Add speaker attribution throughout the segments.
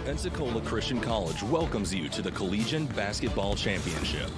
Speaker 1: Pensacola Christian College welcomes you to the Collegian Basketball Championship.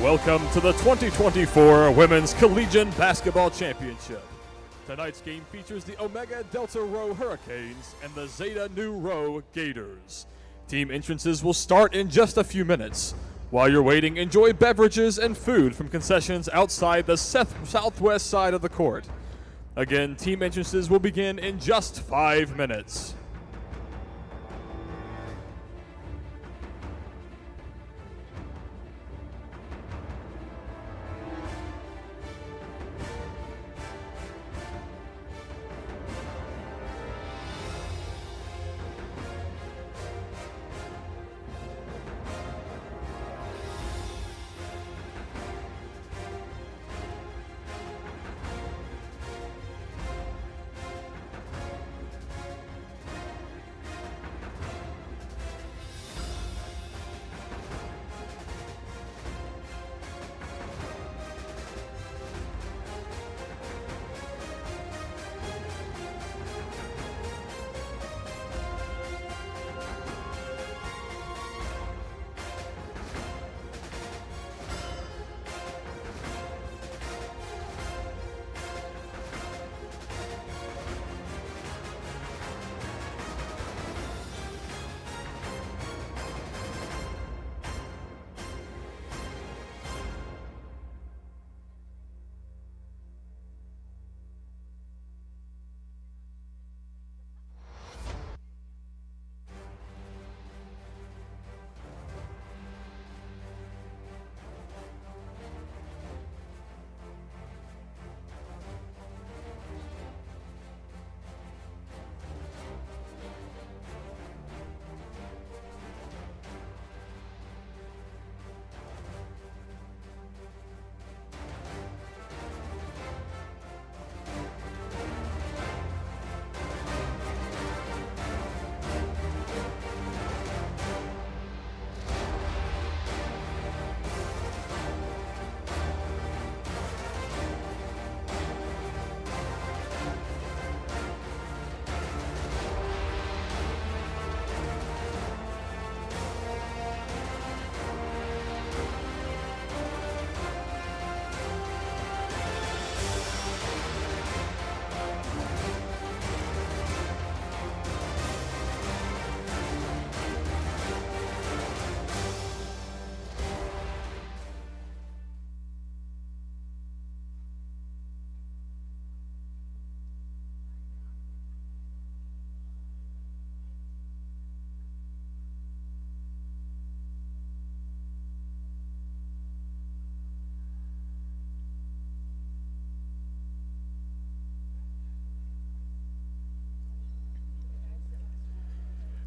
Speaker 2: Welcome to the 2024 Women's Collegian Basketball Championship. Tonight's game features the Omega Delta Rho Hurricanes and the Zeta Nu Rho Gators. Team entrances will start in just a few minutes. While you're waiting, enjoy beverages and food from concessions outside the southwest side of the court. Again, team entrances will begin in just 5 minutes.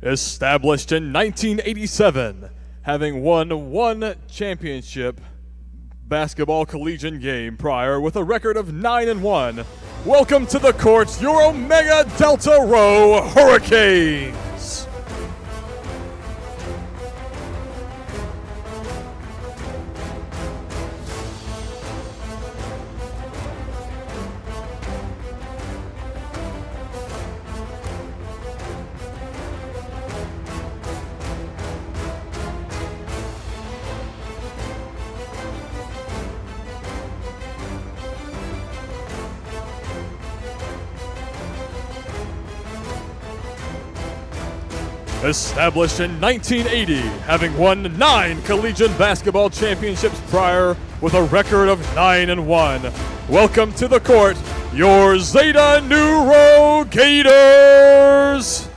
Speaker 2: Established in 1987, having won one championship basketball collegian game prior with a record of 9-1. Welcome to the court, your Omega Delta Rho Hurricanes. Established in 1980, having won 9 collegiate basketball championships prior with a record of 9-1. Welcome to the court, your Zeta Nu Rho Gators.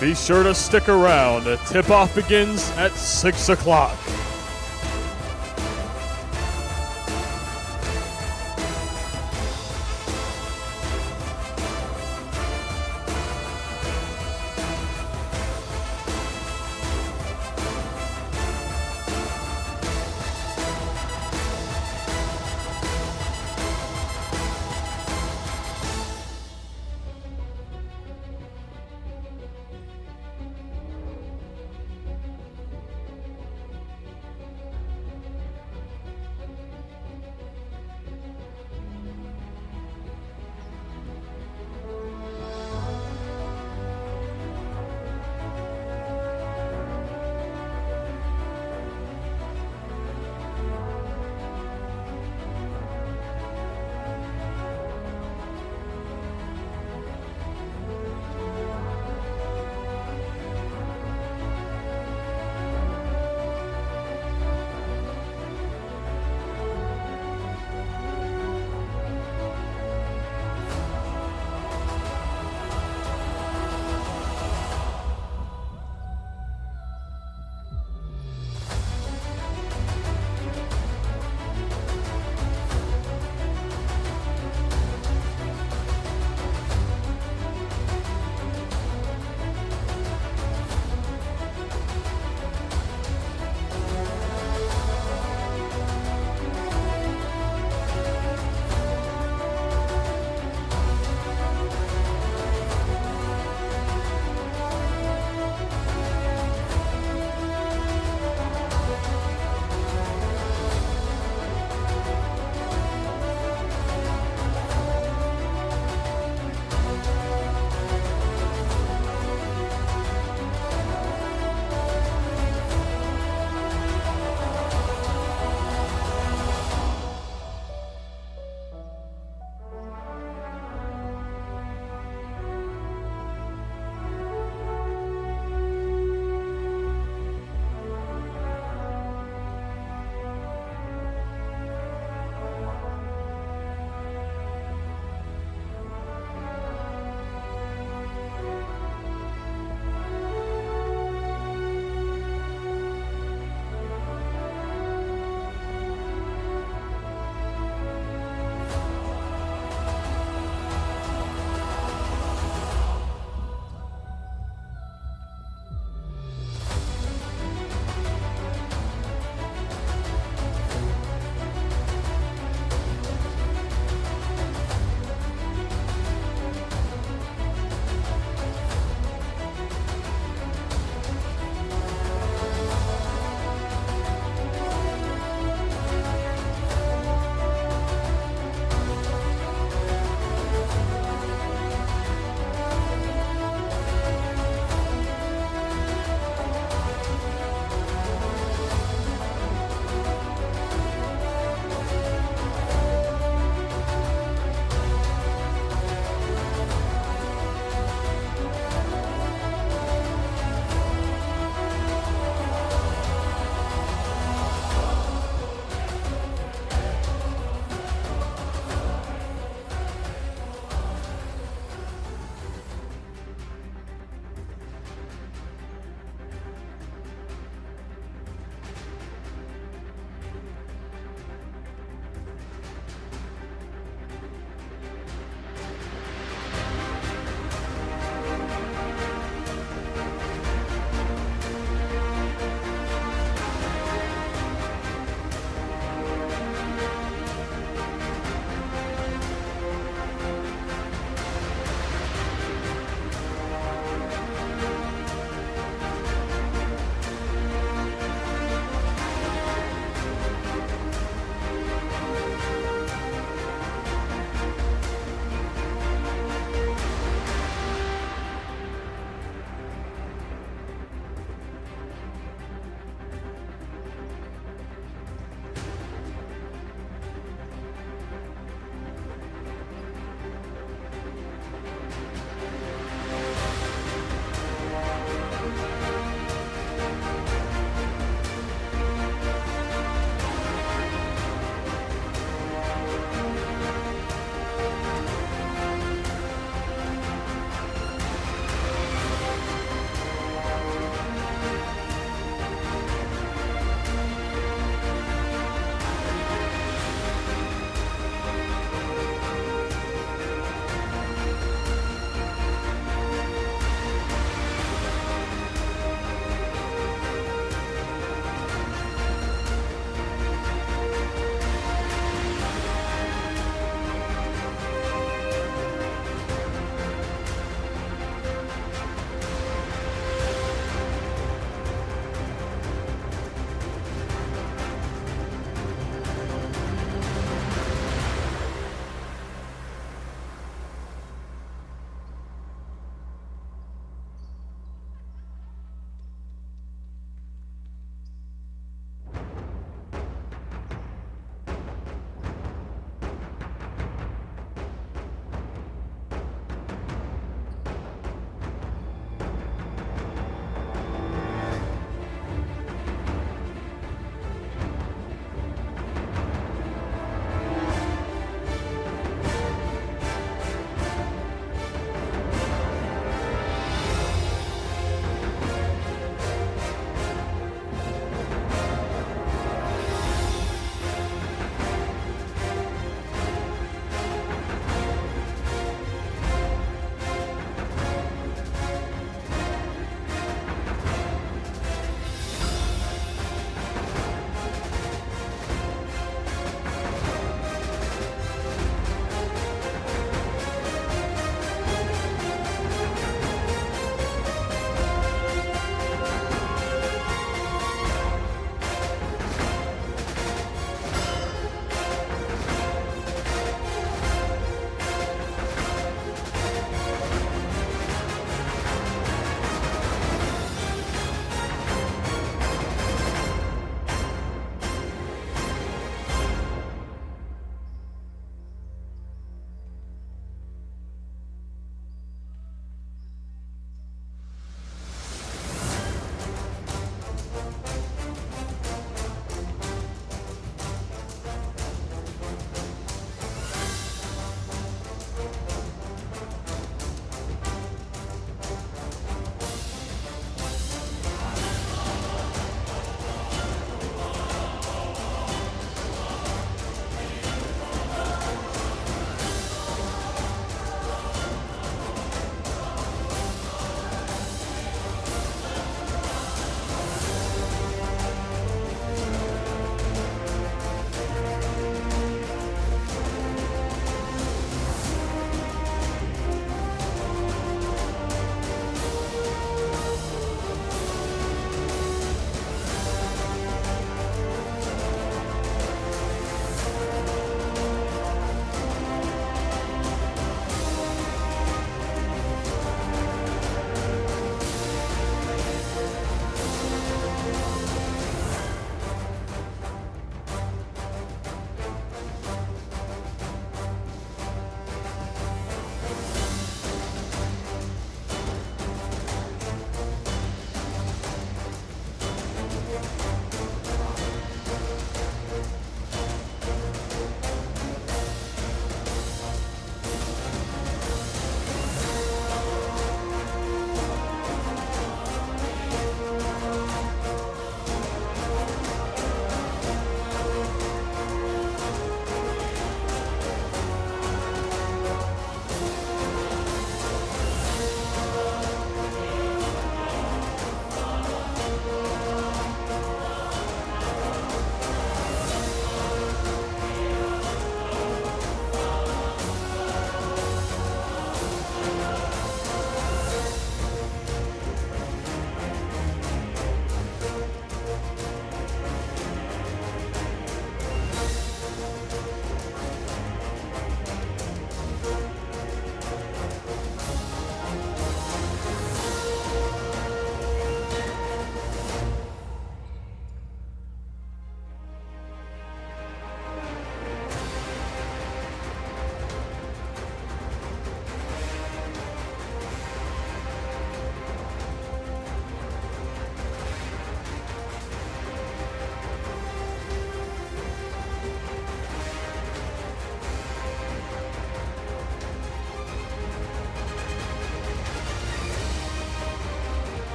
Speaker 2: Be sure to stick around. Tip-off begins at 6 o'clock.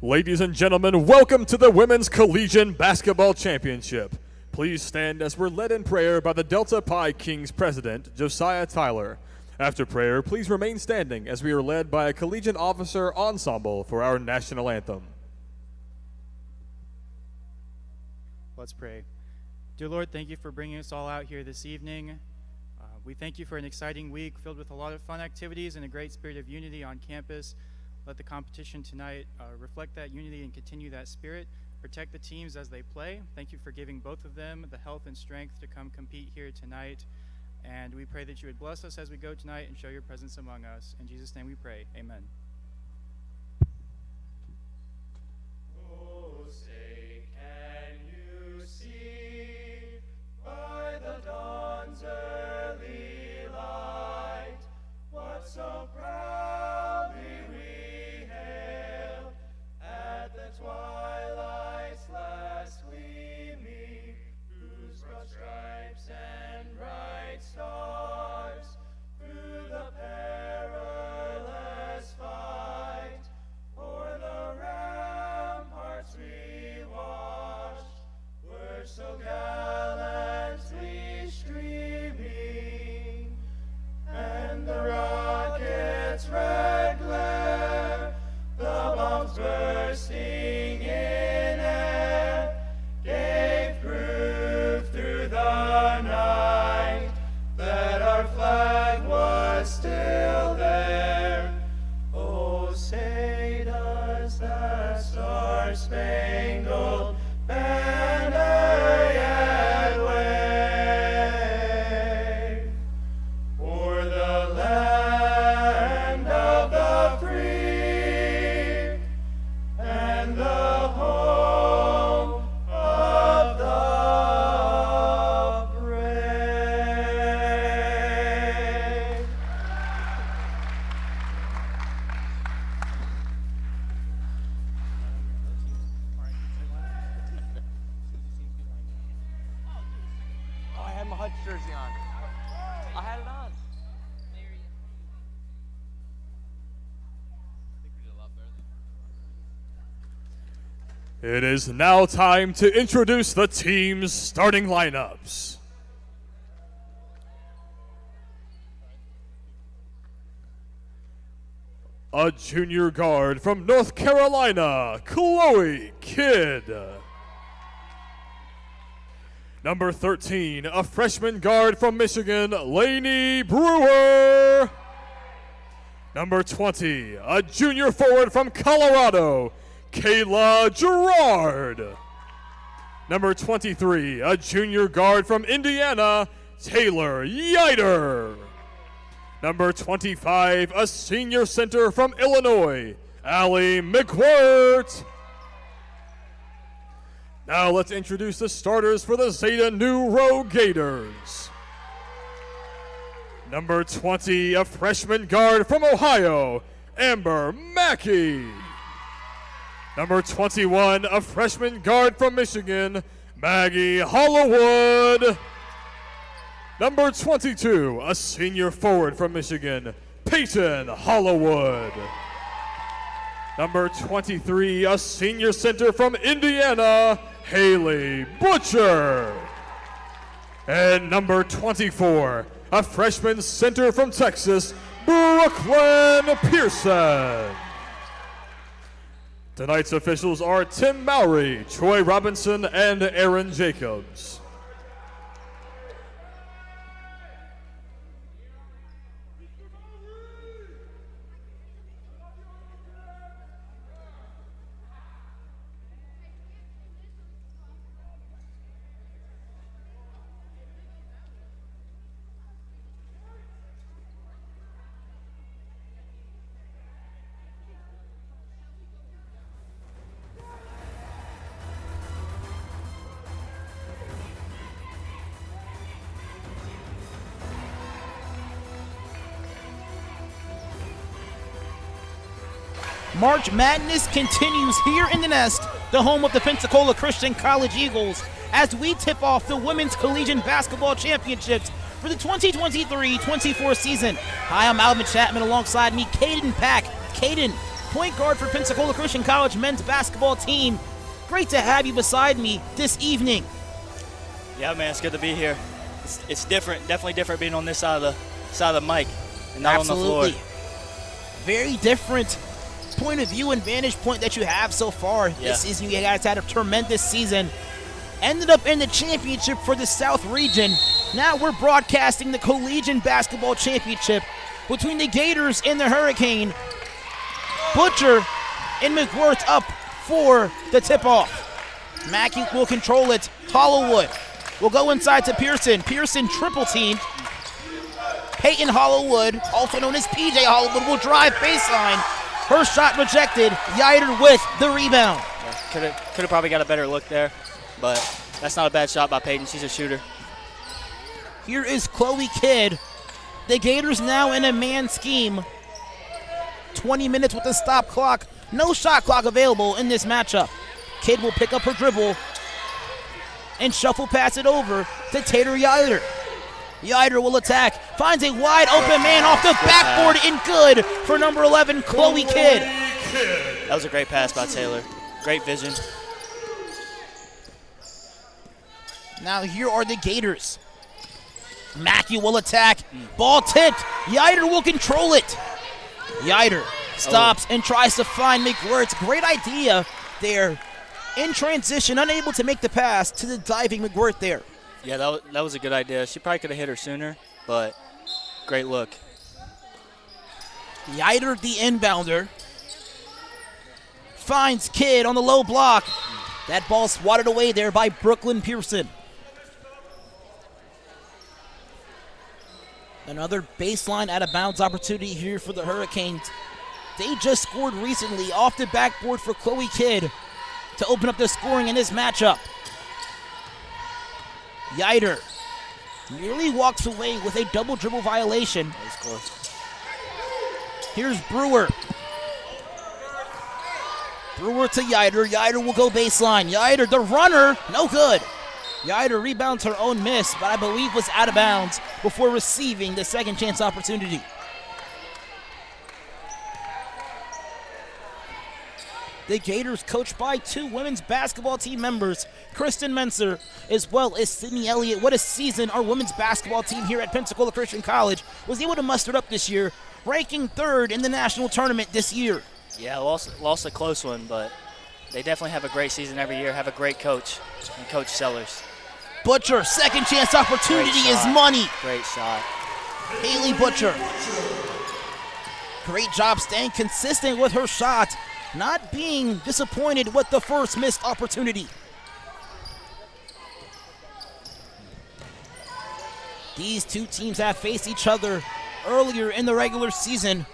Speaker 2: Ladies and gentlemen, welcome to the Women's Collegian Basketball Championship. Please stand as we're led in prayer by the Delta Pi Kings president, Josiah Tyler. After prayer, please remain standing as we are led by a Collegian officer ensemble for our national anthem.
Speaker 3: Let's pray. Dear Lord, thank you for bringing us all out here this evening. We thank you for an exciting week filled with a lot of fun activities and a great spirit of unity on campus. Let the competition tonight reflect that unity and continue that spirit. Protect the teams as they play. Thank you for giving both of them the health and strength to come compete here tonight. And we pray that you would bless us as we go tonight and show your presence among us. In Jesus' name we pray. Amen.
Speaker 4: Oh, say, can you see by the dawn's early light what so proudly we hailed at the twilight's last gleaming, whose broad stripes and bright stars through the perilous fight o'er the ramparts we watched were so gallantly streaming, and the rocket's red glare, the bombs bursting in air, gave proof through the night that our flag was still there. Oh, say does that star-spangled banner yet wave o'er the land of the free and the home of the brave.
Speaker 5: Oh, I had my Hutch jersey on. I had it on.
Speaker 2: It is now time to introduce the team's starting lineups. A junior guard from North Carolina, Chloe Kidd. Number 13, a freshman guard from Michigan, Lainey Brewer. Number 20, a junior forward from Colorado, Kayla Gerard. Number 23, a junior guard from Indiana, Taylor Yider. Number 25, a senior center from Illinois, Allie McWirt. Now let's introduce the starters for the Zeta New Row Gators. Number 20, a freshman guard from Ohio, Amber Mackey. Number 21, a freshman guard from Michigan, Maggie Hollowood. Number 22, a senior forward from Michigan, Peyton Hollowood. Number 23, a senior center from Indiana, Haley Butcher. And number 24, a freshman center from Texas, Brooklyn Pearson. Tonight's officials are Tim Mowry, Troy Robinson, and Aaron Jacobs.
Speaker 6: March Madness continues here in the Nest, the home of the Pensacola Christian College Eagles, as we tip off the Women's Collegian Basketball Championships for the 2023-24 season. Hi, I'm Alvin Chapman. Alongside me, Caden Pack. Caden, point guard for Pensacola Christian College men's basketball team. Great to have you beside me this evening.
Speaker 5: Yeah, man, it's good to be here. It's different, definitely different being on this side of the mic and not
Speaker 6: Absolutely.
Speaker 5: on the floor.
Speaker 6: Very different point of view and vantage point that you have so far this season. You guys had a tremendous season. Ended up in the championship for the South region. Now we're broadcasting the Collegian basketball championship between the Gators and the Hurricane. Butcher and McWirth up for the tip-off. Mackey will control it. Hollowood will go inside to Pearson. Pearson triple teamed. Peyton Hollowood, also known as PJ Hollowood, will drive baseline. Her shot rejected. Yider with the rebound.
Speaker 5: Yeah, could have probably got a better look there, but that's not a bad shot by Peyton. She's a shooter.
Speaker 6: Here is Chloe Kidd. The Gators now in a man scheme. 20 minutes with the stop clock. No shot clock available in this matchup. Kidd will pick up her dribble and shuffle pass it over to Tater Yider. Yider will attack, finds a wide open man off the backboard and good for number 11, Chloe Kidd.
Speaker 5: That was a great pass by Taylor. Great vision.
Speaker 6: Now here are the Gators. Mackey will attack, ball tipped. Yider will control it. Yider stops and tries to find McWirth. Great idea there. In transition, unable to make the pass to the diving McWirth there.
Speaker 5: Yeah, that was a good idea. She probably could have hit her sooner, but great look.
Speaker 6: Yider, the inbounder, finds Kidd on the low block. That ball swatted away there by Brooklyn Pearson. Another baseline out of bounds opportunity here for the Hurricanes. They just scored recently off the backboard for Chloe Kidd to open up the scoring in this matchup. Yider nearly walks away with a double dribble violation.
Speaker 5: That was close.
Speaker 6: Here's Brewer. Brewer to Yider. Yider will go baseline. Yider, the runner, no good. Yider rebounds her own miss, but I believe was out of bounds before receiving the second chance opportunity. The Gators, coached by two women's basketball team members, Kristen Menser, as well as Sydney Elliott. What a season our women's basketball team here at Pensacola Christian College was able to muster up this year, ranking third in the national tournament this year.
Speaker 5: Yeah, lost a close one, but they definitely have a great season every year, have a great coach, and Coach Sellers.
Speaker 6: Butcher, second chance opportunity is money.
Speaker 5: Great shot.
Speaker 6: Haley Butcher. Great job staying consistent with her shot, not being disappointed with the first missed opportunity. These two teams have faced each other earlier in the regular season.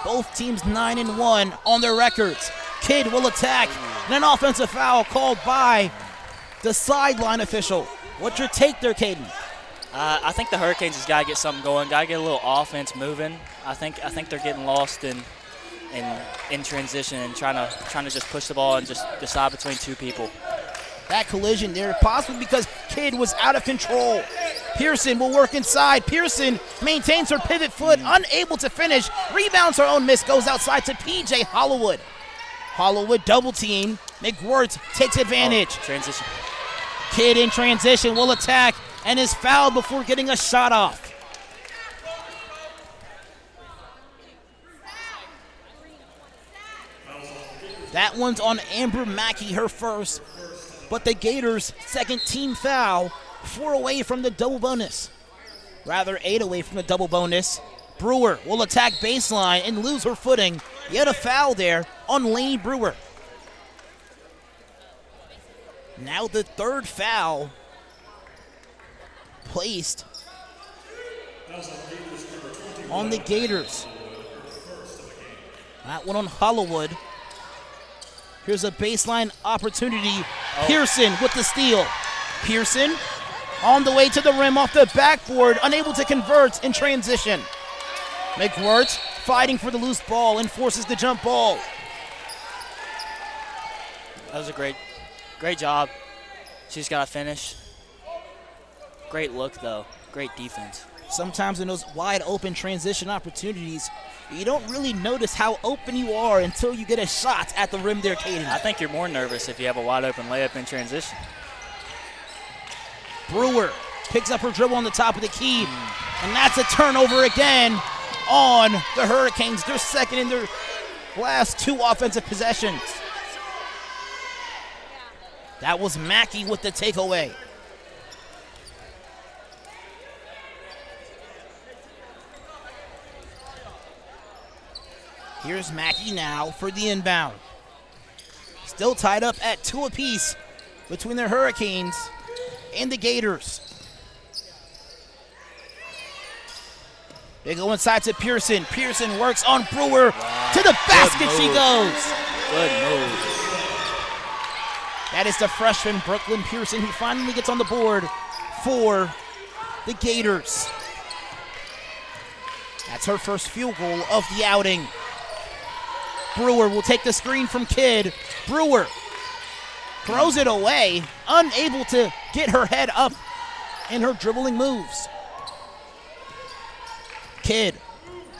Speaker 6: Both teams 9-1 on their records. Kidd will attack, and an offensive foul called by the sideline official. What's your take there, Caden?
Speaker 5: I think the Hurricanes has got to get something going, got to get a little offense moving. I think they're getting lost in transition and trying to just push the ball and just decide between two people.
Speaker 6: That collision there, possibly because Kidd was out of control. Pearson will work inside. Pearson maintains her pivot foot, unable to finish. Rebounds her own miss, goes outside to PJ Hollowood. Hollowood double team. McWirth takes advantage.
Speaker 5: Transition.
Speaker 6: Kidd in transition will attack and is fouled before getting a shot off. That one's on Amber Mackey, her first. But the Gators' second team foul, 4 away from the double bonus. Rather, 8 away from the double bonus. Brewer will attack baseline and lose her footing. Yet a foul there on Lainey Brewer. Now the third foul placed on the Gators. That one on Hollowood. Here's a baseline opportunity. Pearson with the steal. Pearson on the way to the rim off the backboard, unable to convert in transition. McWirth fighting for the loose ball and forces the jump ball.
Speaker 5: That was a great job. She's got to finish. Great look, though. Great defense.
Speaker 6: Sometimes in those wide open transition opportunities, you don't really notice how open you are until you get a shot at the rim there, Caden.
Speaker 5: I think you're more nervous if you have a wide open layup in transition.
Speaker 6: Brewer picks up her dribble on the top of the key, and that's a turnover again on the Hurricanes. They're second in their last 2 offensive possessions. That was Mackey with the takeaway. Here's Mackey now for the inbound. Still tied up at 2 apiece between the Hurricanes and the Gators. They go inside to Pearson. Pearson works on Brewer. Wow. To the basket she goes.
Speaker 5: Good move.
Speaker 6: That is the freshman Brooklyn Pearson. He finally gets on the board for the Gators. That's her first field goal of the outing. Brewer will take the screen from Kidd. Brewer throws it away, unable to get her head up in her dribbling moves. Kidd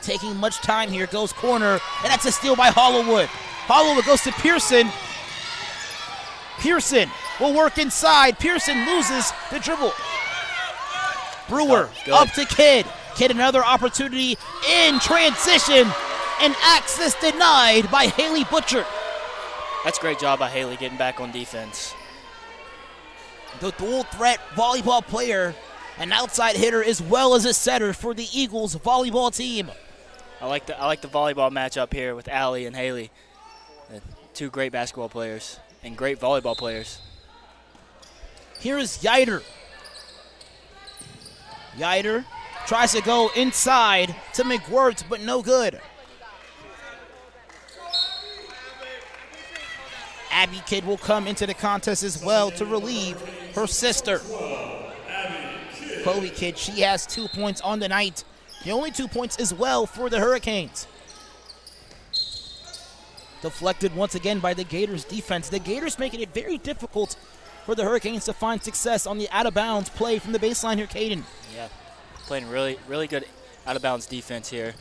Speaker 6: taking much time here, goes corner, and that's a steal by Hollowood. Hollowood goes to Pearson. Pearson will work inside. Pearson loses the dribble. Brewer up to Kidd. Kidd another opportunity in transition, and access denied by Haley Butcher.
Speaker 5: That's a great job by Haley getting back on defense.
Speaker 6: The dual threat volleyball player, an outside hitter as well as a setter for the Eagles volleyball team.
Speaker 5: I like the volleyball matchup here with Allie and Haley. 2 great basketball players and great volleyball players.
Speaker 6: Here is Yider. Yider tries to go inside to McWirt, but no good. Abby Kidd will come into the contest as well to relieve her sister. Chloe Kidd, she has 2 points on the night. The only 2 points as well for the Hurricanes. Deflected once again by the Gators defense. The Gators making it very difficult for the Hurricanes to find success on the out-of-bounds play from the baseline here, Caden.
Speaker 5: Yeah, playing really, really good out-of-bounds defense here.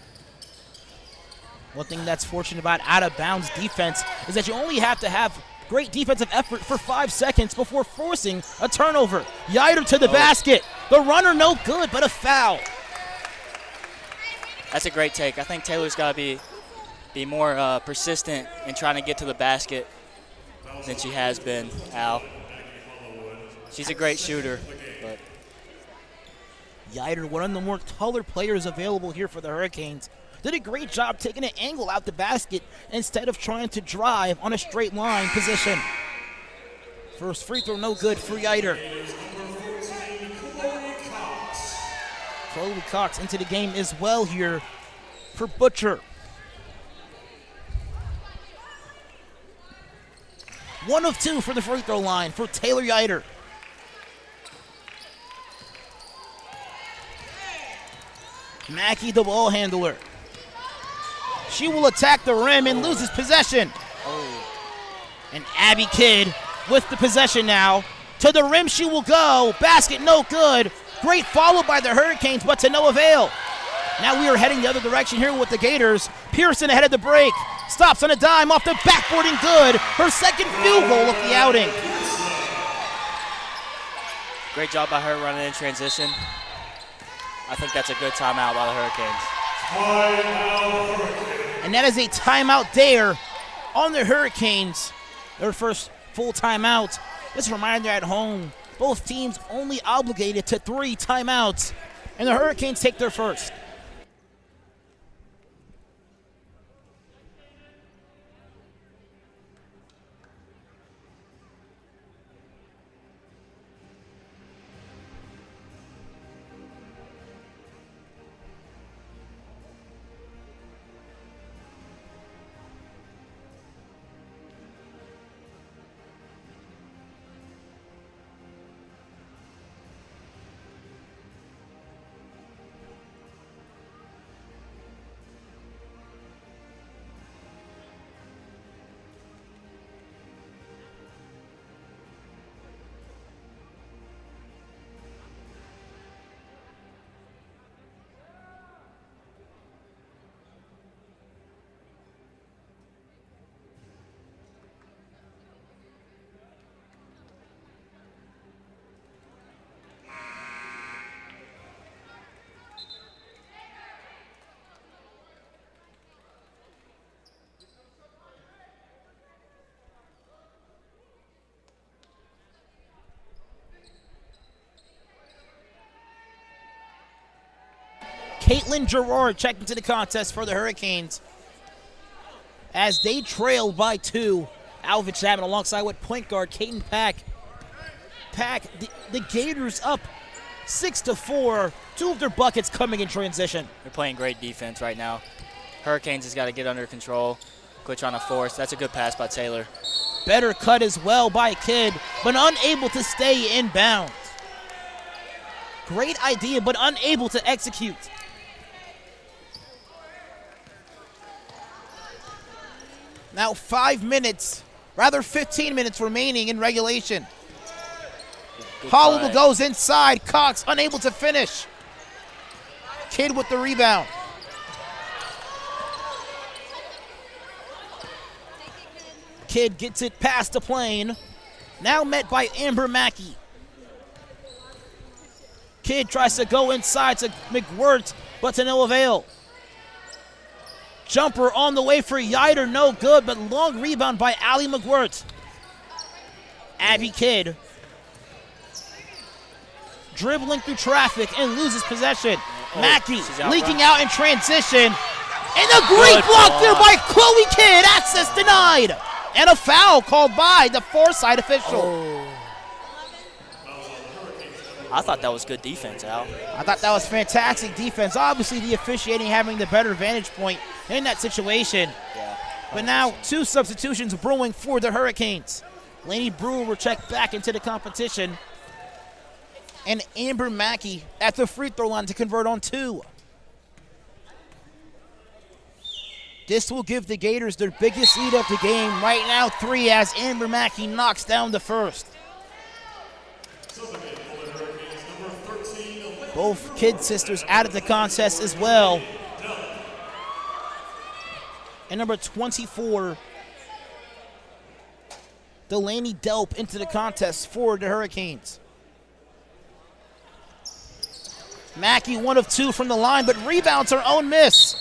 Speaker 6: One thing that's fortunate about out-of-bounds defense is that you only have to have great defensive effort for 5 seconds before forcing a turnover. Yider to the basket. The runner no good, but a foul.
Speaker 5: That's a great take. I think Taylor's got to be more persistent in trying to get to the basket than she has been, Al. She's a great shooter. But
Speaker 6: Yider, one of the more taller players available here for the Hurricanes, did a great job taking an angle out the basket instead of trying to drive on a straight line position. First free throw no good for Yider. Chloe Cox into the game as well here for Butcher. 1 of 2 for the free throw line for Taylor Yider. Mackey, the ball handler. She will attack the rim and loses possession. And Abby Kidd with the possession now. To the rim she will go. Basket no good. Great follow by the Hurricanes, but to no avail. Now we are heading the other direction here with the Gators. Pearson ahead of the break. Stops on a dime off the backboard and good. Her second field goal of the outing.
Speaker 5: great job by her running in transition. I think that's a good timeout by the Hurricanes.
Speaker 6: And that is a timeout there on the Hurricanes. Their first full timeout. Just a reminder at home, both teams only obligated to 3 timeouts, and the Hurricanes take their first. Caitlin Gerard checking to the contest for the Hurricanes as they trail by 2. Alvin Chapman alongside with point guard Caden Pack. The Gators up 6-4. 2 of their buckets coming in transition.
Speaker 5: They're playing great defense right now. Hurricanes has got to get under control. Quit trying to force. That's a good pass by Taylor.
Speaker 6: Better cut as well by Kidd, but unable to stay in bounds. Great idea, but unable to execute. Now 15 minutes remaining in regulation. Hollowell goes inside. Cox unable to finish. Kidd with the rebound. Kidd gets it past the plane. Now met by Amber Mackey. Kidd tries to go inside to McWirt, but to no avail. Jumper on the way for Yider, no good, but long rebound by Allie McWirt. Abby Kidd dribbling through traffic and loses possession. Mackey leaking out in transition. And a great block there by Chloe Kidd. Access denied. And a foul called by the Forsyth official.
Speaker 5: I thought that was good defense, Al.
Speaker 6: I thought that was fantastic defense. Obviously, the officiating having the better vantage point in that situation.
Speaker 5: Yeah.
Speaker 6: But now 2 substitutions brewing for the Hurricanes. Lainey Brewer will check back into the competition. And Amber Mackey at the free throw line to convert on 2. This will give the Gators their biggest lead of the game. Right now, 3 as Amber Mackey knocks down the first. Both Kidd sisters out of the contest as well. And number 24, Delaney Delp into the contest for the Hurricanes. Mackey 1 of 2 from the line, but rebounds her own miss.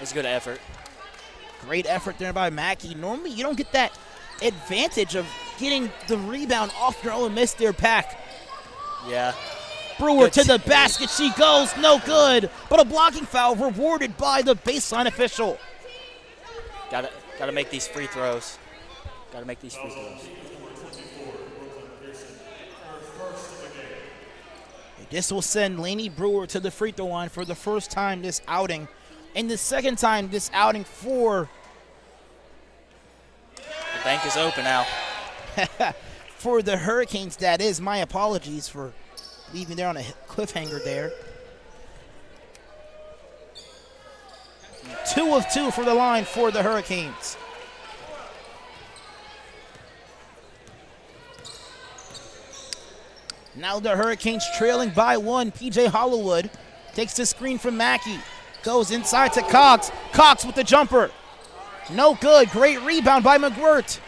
Speaker 5: It's a good effort.
Speaker 6: Great effort there by Mackey. Normally you don't get that advantage of getting the rebound off your own miss there, Pack.
Speaker 5: Yeah.
Speaker 6: Brewer to the basket. She goes, no good. But a blocking foul rewarded by the baseline official.
Speaker 5: Gotta make these free throws. Gotta make these free throws.
Speaker 6: This will send Lainey Brewer to the free throw line for the first time this outing. And the second time this outing for...
Speaker 5: The bank is open now.
Speaker 6: For the Hurricanes, that is. My apologies for leaving there on a cliffhanger there. 2 of 2 for the line for the Hurricanes. Now the Hurricanes trailing by 1. PJ Hollywood takes the screen from Mackey. Goes inside to Cox. Cox with the jumper. No good. Great rebound by McWirt.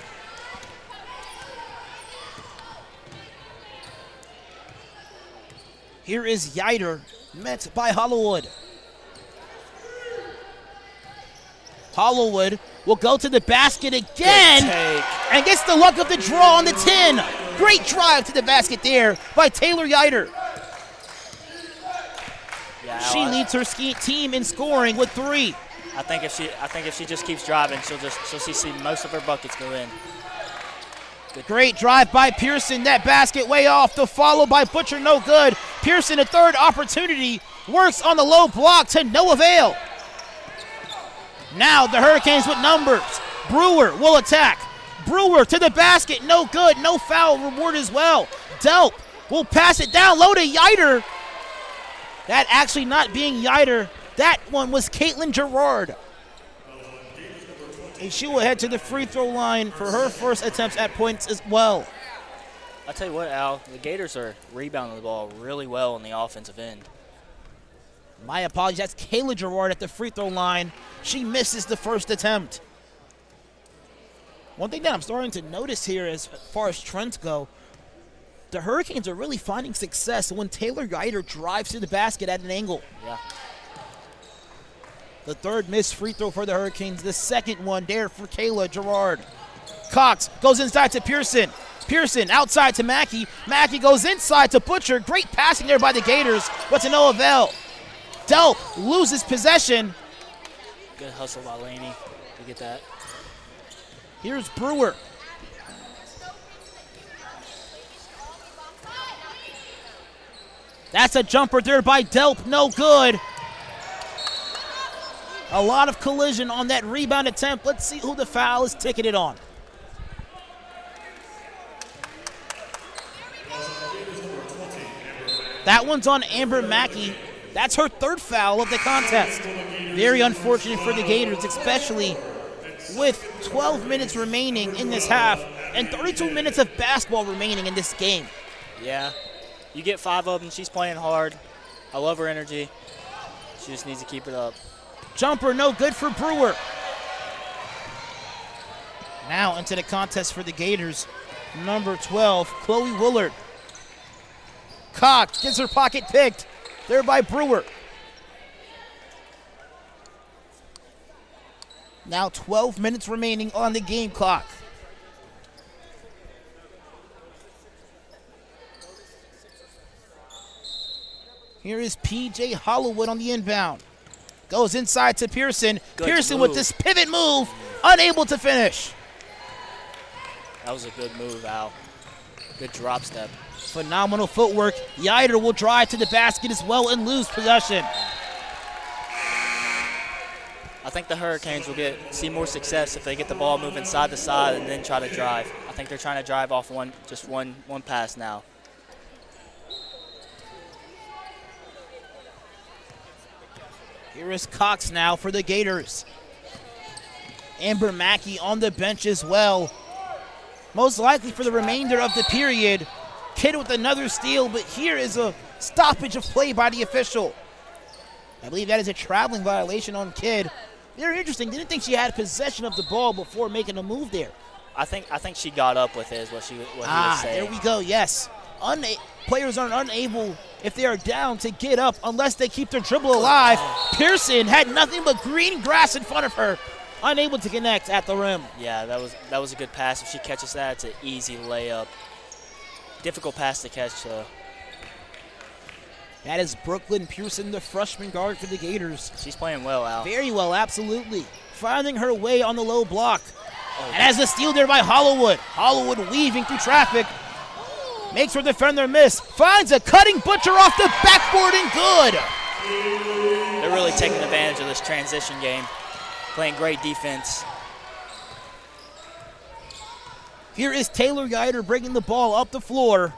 Speaker 6: Here is Yider, met by Hollywood. Hollywood will go to the basket again and gets the luck of the draw on the 10. Great drive to the basket there by Taylor Yider.
Speaker 5: Yeah,
Speaker 6: She leads her team in scoring with 3.
Speaker 5: I think if she just keeps driving, she'll see most of her buckets go in.
Speaker 6: Great drive by Pearson. That basket way off. The follow by Butcher, no good. Pearson, a third opportunity, works on the low block to no avail. Now the Hurricanes with numbers. Brewer will attack. Brewer to the basket, no good. No foul reward as well. Delp will pass it down low to Yider. That actually not being Yider. That one was Caitlin Gerard. And she will head to the free throw line for her first attempts at points as well.
Speaker 5: I'll tell you what, Al, the Gators are rebounding the ball really well on the offensive end.
Speaker 6: My apologies, that's Kayla Gerard at the free throw line. She misses the first attempt. One thing that I'm starting to notice here as far as trends go, the Hurricanes are really finding success when Taylor Yider drives to the basket at an angle.
Speaker 5: Yeah.
Speaker 6: The third missed free throw for the Hurricanes. The second one there for Kayla Gerard. Cox goes inside to Pearson. Pearson outside to Mackey. Mackey goes inside to Butcher. Great passing there by the Gators, but to no avail. Delp loses possession.
Speaker 5: Good hustle by Laney to get that.
Speaker 6: Here's Brewer. That's a jumper there by Delp, no good. A lot of collision on that rebound attempt. Let's see who the foul is ticketed on. That one's on Amber Mackey. That's her third foul of the contest. Very unfortunate for the Gators, especially with 12 minutes remaining in this half and 32 minutes of basketball remaining in this game.
Speaker 5: Yeah, you get 5 of them. She's playing hard. I love her energy. She just needs to keep it up.
Speaker 6: Jumper, no good for Brewer. Now into the contest for the Gators, number 12, Chloe Willard. Cox gets her pocket picked there by Brewer. Now 12 minutes remaining on the game clock. Here is P.J. Hollowood on the inbound. Goes inside to Pearson.
Speaker 5: Good
Speaker 6: Pearson
Speaker 5: move.
Speaker 6: with this pivot move, unable to finish.
Speaker 5: That was a good move, Al. Good drop step.
Speaker 6: Phenomenal footwork. Yider will drive to the basket as well and lose possession.
Speaker 5: I think the Hurricanes will see more success if they get the ball moving side to side and then try to drive. I think they're trying to drive off one pass now.
Speaker 6: Here is Cox now for the Gators. Amber Mackey on the bench as well. Most likely for the remainder of the period. Kidd with another steal, but here is a stoppage of play by the official. I believe that is a traveling violation on Kidd. Very interesting. Didn't think she had possession of the ball before making a move there.
Speaker 5: I think she got up with it is what he was saying.
Speaker 6: There we go, yes. Players are unable, if they are down, to get up unless they keep their dribble alive. Pearson had nothing but green grass in front of her, unable to connect at the rim.
Speaker 5: Yeah, that was a good pass. If she catches that, it's an easy layup. Difficult pass to catch, though.
Speaker 6: That is Brooklyn Pearson, the freshman guard for the Gators.
Speaker 5: She's playing well, Al.
Speaker 6: Very well, absolutely. Finding her way on the low block. And has a steal there by Hollowood. Hollowood weaving through traffic. Makes her defender miss. Finds a cutting Butcher off the backboard and good.
Speaker 5: They're really taking advantage of this transition game. Playing great defense.
Speaker 6: Here is Taylor Yider bringing the ball up the floor.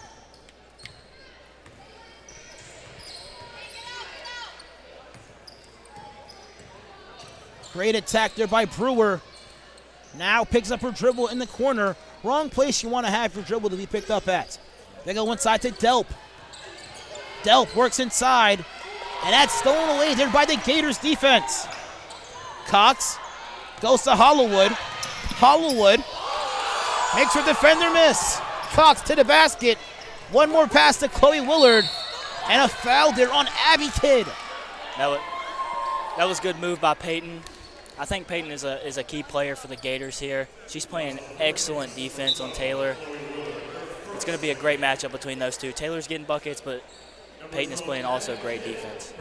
Speaker 6: Great attack there by Brewer. Now picks up her dribble in the corner. Wrong place you want to have your dribble to be picked up at. They go inside to Delp. Delp works inside, and that's stolen away there by the Gators defense. Cox goes to Hollowood. Hollowood makes her defender miss. Cox to the basket. One more pass to Chloe Willard, and a foul there on Abby Kidd.
Speaker 5: That was a good move by Peyton. I think Peyton is a key player for the Gators here. She's playing excellent defense on Taylor. It's going to be a great matchup between those two. Taylor's getting buckets, but Peyton is playing also great defense.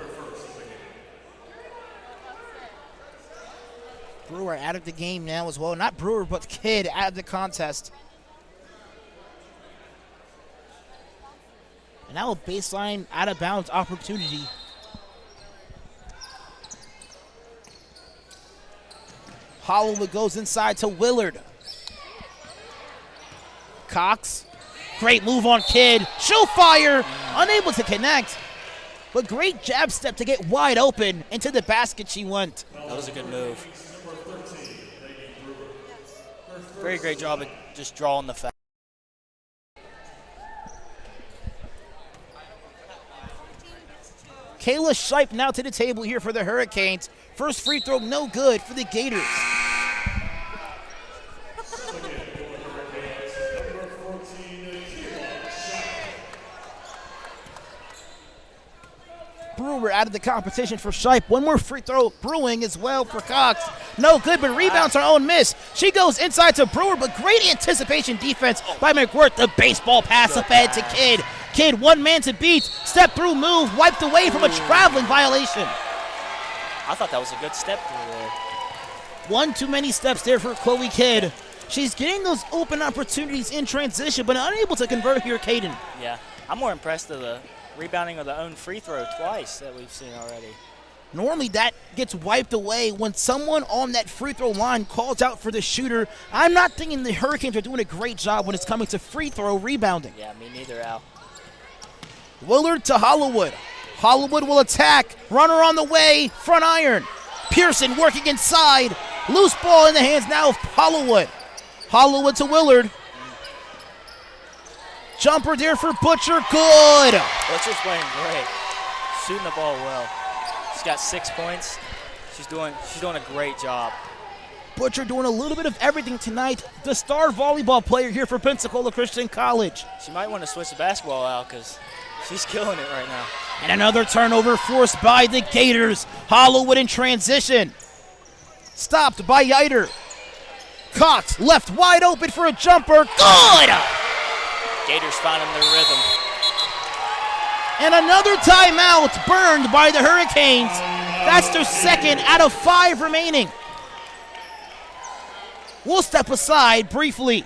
Speaker 6: Brewer out of the game now as well. Not Brewer, but Kidd out of the contest. And now a baseline out-of-bounds opportunity. Hollowood goes inside to Willard. Cox, great move on Kidd. She'll fire, unable to connect. But great jab step to get wide open. Into the basket she went.
Speaker 5: That was a good move. Very great job at just drawing the foul.
Speaker 6: Kayla Shipe now to the table here for the Hurricanes. First free throw, no good for the Gators. Brewer out of the competition for Shipe. One more free throw brewing as well for Cox. No good, but rebounds her own miss. She goes inside to Brewer, but great anticipation defense by McWhirth. The baseball pass up ahead to Kidd. Kidd, one man to beat. Step through move, wiped away from a traveling violation.
Speaker 5: I thought that was a good step through there.
Speaker 6: One too many steps there for Chloe Kidd. She's getting those open opportunities in transition, but unable to convert here, Caden.
Speaker 5: Yeah, I'm more impressed with the rebounding of the own free throw twice that we've seen already.
Speaker 6: Normally that gets wiped away when someone on that free throw line calls out for the shooter. I'm not thinking the Hurricanes are doing a great job when it's coming to free throw rebounding.
Speaker 5: Yeah, me neither, Al.
Speaker 6: Willard to Hollywood. Hollywood will attack. Runner on the way. Front iron. Pearson working inside. Loose ball in the hands now of Hollywood. Hollywood to Willard. Jumper there for Butcher. Good.
Speaker 5: Butcher's playing great. Shooting the ball well. She's got 6 points. She's doing a great job.
Speaker 6: Butcher doing a little bit of everything tonight. The star volleyball player here for Pensacola Christian College.
Speaker 5: She might want to switch the basketball out because she's killing it right now.
Speaker 6: And another turnover forced by the Gators. Hollywood in transition. Stopped by Yiter. Cox left wide open for a jumper. Good!
Speaker 5: Gators finding their rhythm.
Speaker 6: And another timeout burned by the Hurricanes. That's their second out of 5 remaining. We'll step aside briefly.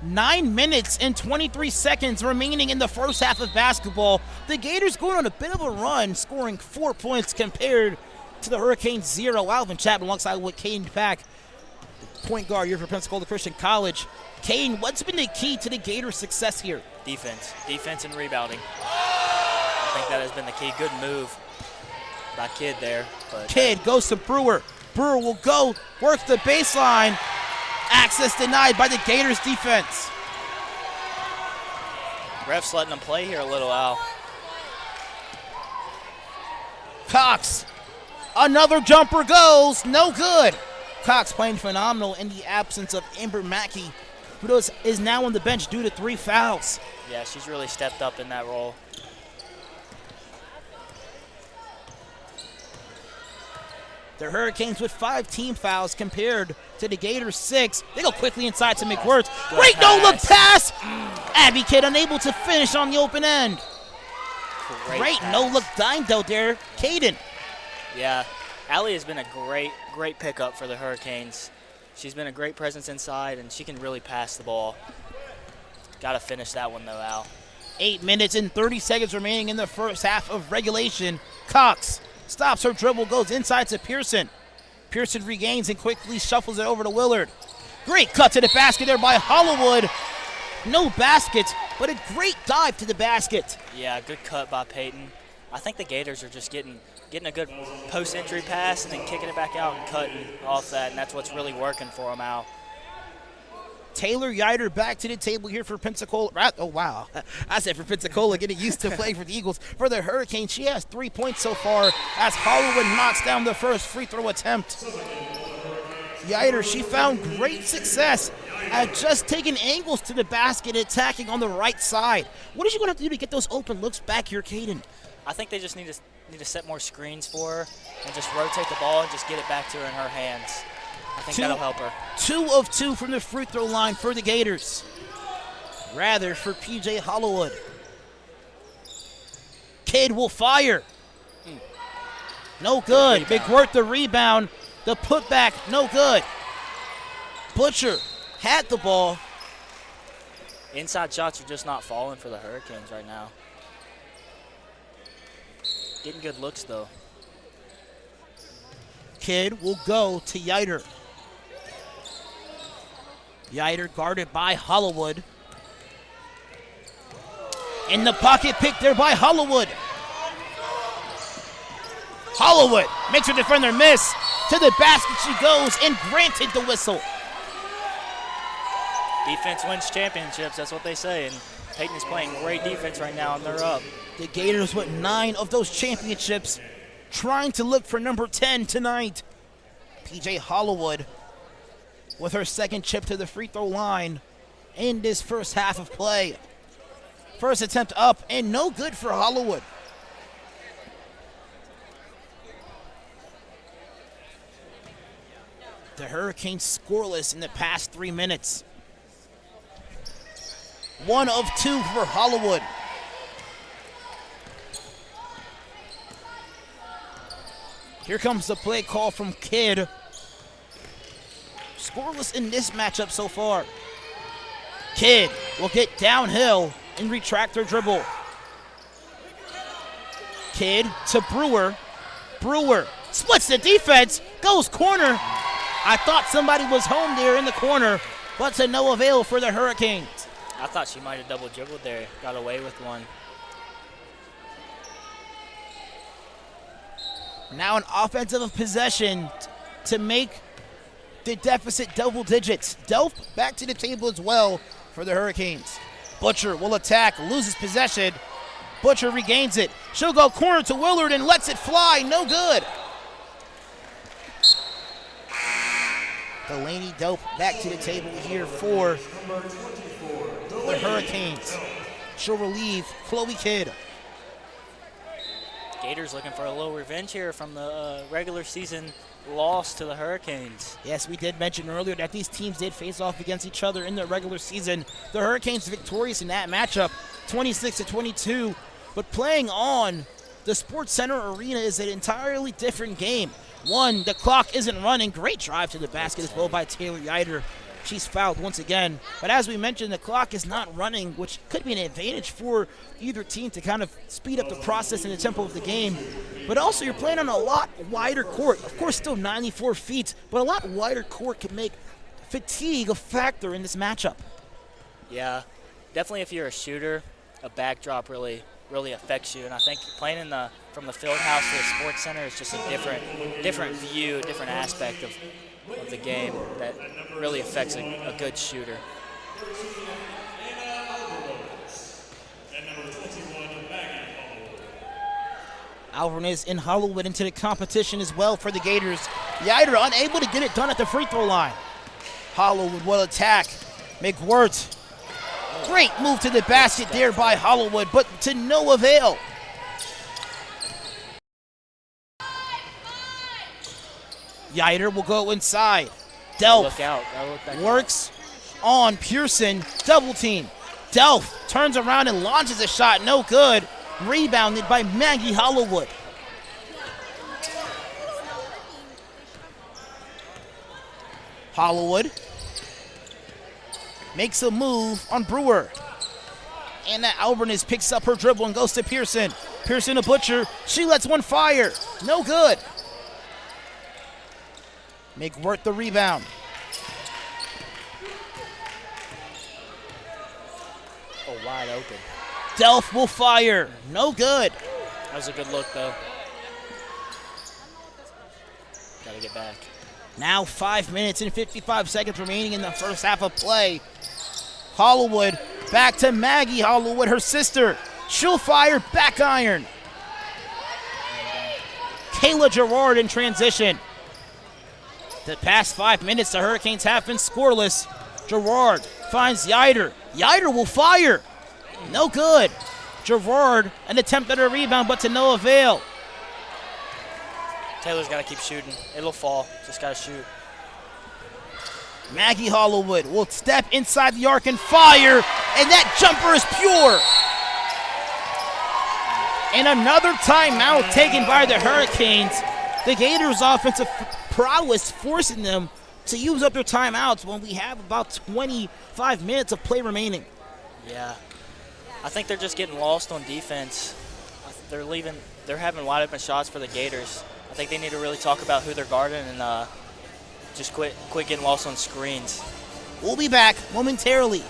Speaker 6: Nine minutes and 23 seconds remaining in the first half of basketball. The Gators going on a bit of a run, scoring 4 points compared to the Hurricanes 0. Alvin Chapman alongside with Caden Pack, point guard here for Pensacola Christian College. Caden, what's been the key to the Gators' success here?
Speaker 5: Defense and rebounding. I think that has been the key. Good move by Kidd there. But
Speaker 6: Kidd goes to Brewer. Brewer will go, work the baseline. Access denied by the Gators defense.
Speaker 5: Ref's letting them play here a little, Al.
Speaker 6: Cox, another jumper goes, no good. Cox playing phenomenal in the absence of Amber Mackey, who is now on the bench due to 3 fouls.
Speaker 5: Yeah, she's really stepped up in that role.
Speaker 6: The Hurricanes with 5 team fouls compared to the Gators 6. They go quickly inside to McWhirth. Great no-look pass. Abby Kidd unable to finish on the open end. Great no-look dime though there, Caden.
Speaker 5: Yeah, Allie has been a great pickup for the Hurricanes. She's been a great presence inside, and she can really pass the ball. Got to finish that one though, Al.
Speaker 6: 8 minutes and 30 seconds remaining in the first half of regulation. Cox stops her dribble, goes inside to Pearson. Pearson regains and quickly shuffles it over to Willard. Great cut to the basket there by Hollywood. No basket, but a great dive to the basket.
Speaker 5: Yeah, good cut by Peyton. I think the Gators are just getting a good post-entry pass and then kicking it back out and cutting off that, and that's what's really working for them, Al.
Speaker 6: Taylor Yiter back to the table here for Pensacola. Oh, wow. I said for Pensacola, getting used to playing for the Eagles. For the Hurricanes, she has 3 points so far as Hollywood knocks down the first free throw attempt. Yiter, she found great success at just taking angles to the basket, attacking on the right side. What is she going to have to do to get those open looks back here, Caden?
Speaker 5: I think they just need to set more screens for her and just rotate the ball and just get it back to her in her hands. I think that'll help her.
Speaker 6: 2 of 2 from the free throw line for the Gators. Rather for PJ Hollywood. Kidd will fire. No good. McWhirter the rebound. The putback, no good. Butcher had the ball.
Speaker 5: Inside shots are just not falling for the Hurricanes right now. Getting good looks, though.
Speaker 6: Kidd will go to Yiter. Yiter guarded by Hollywood. In the pocket pick there by Hollywood. Hollywood makes her defender miss. To the basket she goes and granted the whistle.
Speaker 5: Defense wins championships, that's what they say. And Peyton is playing great defense right now, and they're up.
Speaker 6: The Gators with 9 of those championships, trying to look for number 10 tonight. PJ Hollywood with her second chip to the free throw line in this first half of play. First attempt up and no good for Hollywood. The Hurricanes scoreless in the past 3 minutes. 1 of 2 for Hollywood. Here comes the play call from Kidd. Scoreless in this matchup so far. Kidd will get downhill and retract her dribble. Kidd to Brewer. Brewer splits the defense, goes corner. I thought somebody was home there in the corner, but to no avail for the Hurricanes.
Speaker 5: I thought she might have double dribbled there, got away with one.
Speaker 6: Now an offensive possession to make the deficit double digits. Delft back to the table as well for the Hurricanes. Butcher will attack, loses possession. Butcher regains it. She'll go corner to Willard and lets it fly, no good. Delaney Dope back to the table here for the Hurricanes. She'll relieve Chloe Kidd.
Speaker 5: Gators looking for a little revenge here from the regular season loss to the Hurricanes.
Speaker 6: Yes, we did mention earlier that these teams did face off against each other in the regular season. The Hurricanes victorious in that matchup, 26-22. But playing on the Sports Center Arena is an entirely different game. One, the clock isn't running. Great drive to the basket as well by Taylor Yiter. She's fouled once again. But as we mentioned, the clock is not running, which could be an advantage for either team to kind of speed up the process and the tempo of the game. But also, you're playing on a lot wider court. Of course, still 94 feet, but a lot wider court can make fatigue a factor in this matchup.
Speaker 5: Yeah, definitely if you're a shooter, a backdrop really affects you. And I think playing from the field house to the Sports Center is just a different view, different aspect of the game that really affects a good shooter.
Speaker 6: Alvarez in Hollywood into the competition as well for the Gators. Yiter unable to get it done at the free throw line. Hollywood will attack. McWhirter. Great move to the basket there by Hollywood, but to no avail. Yiter will go inside. Delft
Speaker 5: Look out. Look back
Speaker 6: works on Pearson. Double team. Delft turns around and launches a shot. No good. Rebounded by Maggie Hollywood. Hollywood makes a move on Brewer. And that Alvarez picks up her dribble and goes to Pearson. Pearson to Butcher. She lets one fire. No good. McWhirter the rebound.
Speaker 5: Oh, wide open.
Speaker 6: Delft will fire. No good.
Speaker 5: That was a good look, though. Got to get back.
Speaker 6: Now 5 minutes and 55 seconds remaining in the first half of play. Hollywood back to Maggie Hollywood, her sister. She'll fire, back iron. Kayla Gerard in transition. The past 5 minutes, the Hurricanes have been scoreless. Gerard finds Yiter. Yiter will fire. No good. Gerard, an attempt at a rebound, but to no avail.
Speaker 5: Taylor's got to keep shooting. It'll fall. Just got to shoot.
Speaker 6: Maggie Hollywood will step inside the arc and fire, and that jumper is pure. And another timeout taken by the Hurricanes. The Gators' offensive prowess forcing them to use up their timeouts when we have about 25 minutes of play remaining.
Speaker 5: Yeah. I think they're just getting lost on defense. They're having wide open shots for the Gators. I think they need to really talk about who they're guarding and just quit getting lost on screens.
Speaker 6: We'll be back momentarily.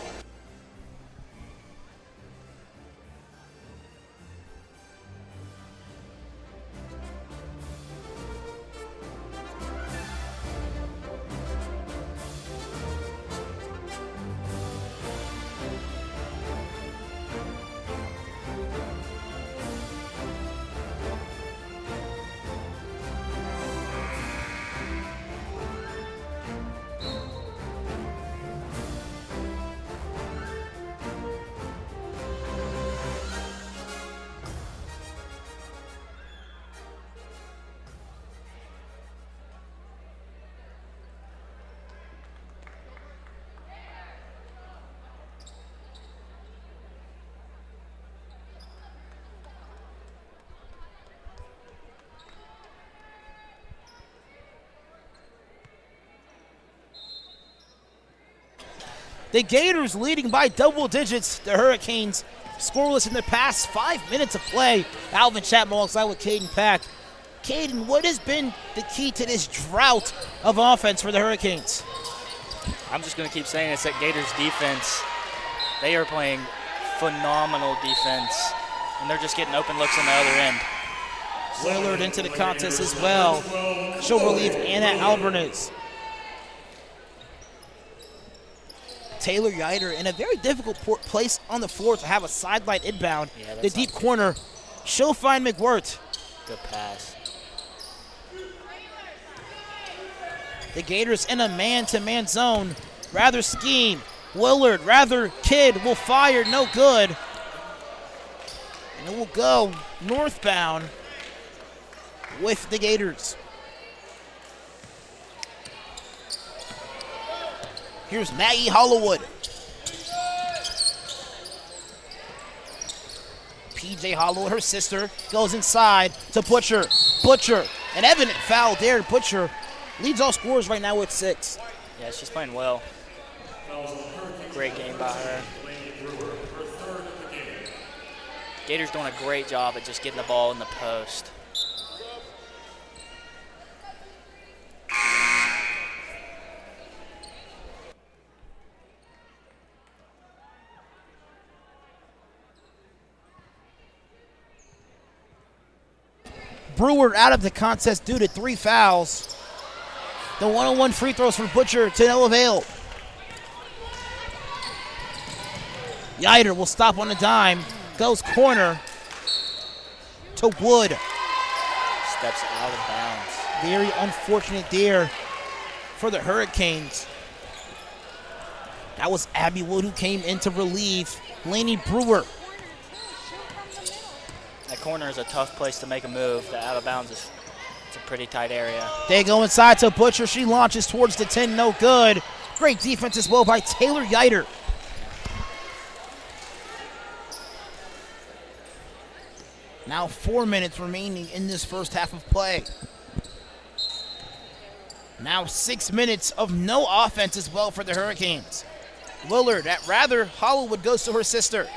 Speaker 6: The Gators leading by double digits. The Hurricanes scoreless in the past 5 minutes of play. Alvin Chapman alongside with Caden Pack. Caden, what has been the key to this drought of offense for the Hurricanes?
Speaker 5: I'm just going to keep saying it's that Gators defense. They are playing phenomenal defense, and they're just getting open looks on the other end.
Speaker 6: Willard into the contest as well. She'll relieve Anna Albernes. Taylor Yider in a very difficult place on the floor to have a sideline inbound.
Speaker 5: Yeah,
Speaker 6: the deep corner. She'll find McWirt.
Speaker 5: Good pass.
Speaker 6: The Gators in a man-to-man zone. Rather scheme. Willard, rather Kidd will fire, no good. And it will go northbound with the Gators. Here's Maggie Hollowood. PJ Hollowood, her sister, goes inside to Butcher. Butcher, an evident foul there. Butcher leads all scorers right now with 6.
Speaker 5: Yeah, she's playing well. Great game by her. Gators doing a great job at just getting the ball in the post.
Speaker 6: Brewer out of the contest due to 3 fouls. The one-on-one free throws for Butcher to no avail. Yider will stop on a dime. Goes corner to Wood.
Speaker 5: Steps out of bounds.
Speaker 6: Very unfortunate there for the Hurricanes. That was Abby Wood who came in to relieve Lainey Brewer.
Speaker 5: That corner is a tough place to make a move. The out of bounds is it's a pretty tight area.
Speaker 6: They go inside to Butcher. She launches towards the 10, no good. Great defense as well by Taylor Yider. Now 4 minutes remaining in this first half of play. Now 6 minutes of no offense as well for the Hurricanes. Willard at rather Hollywood goes to her sister.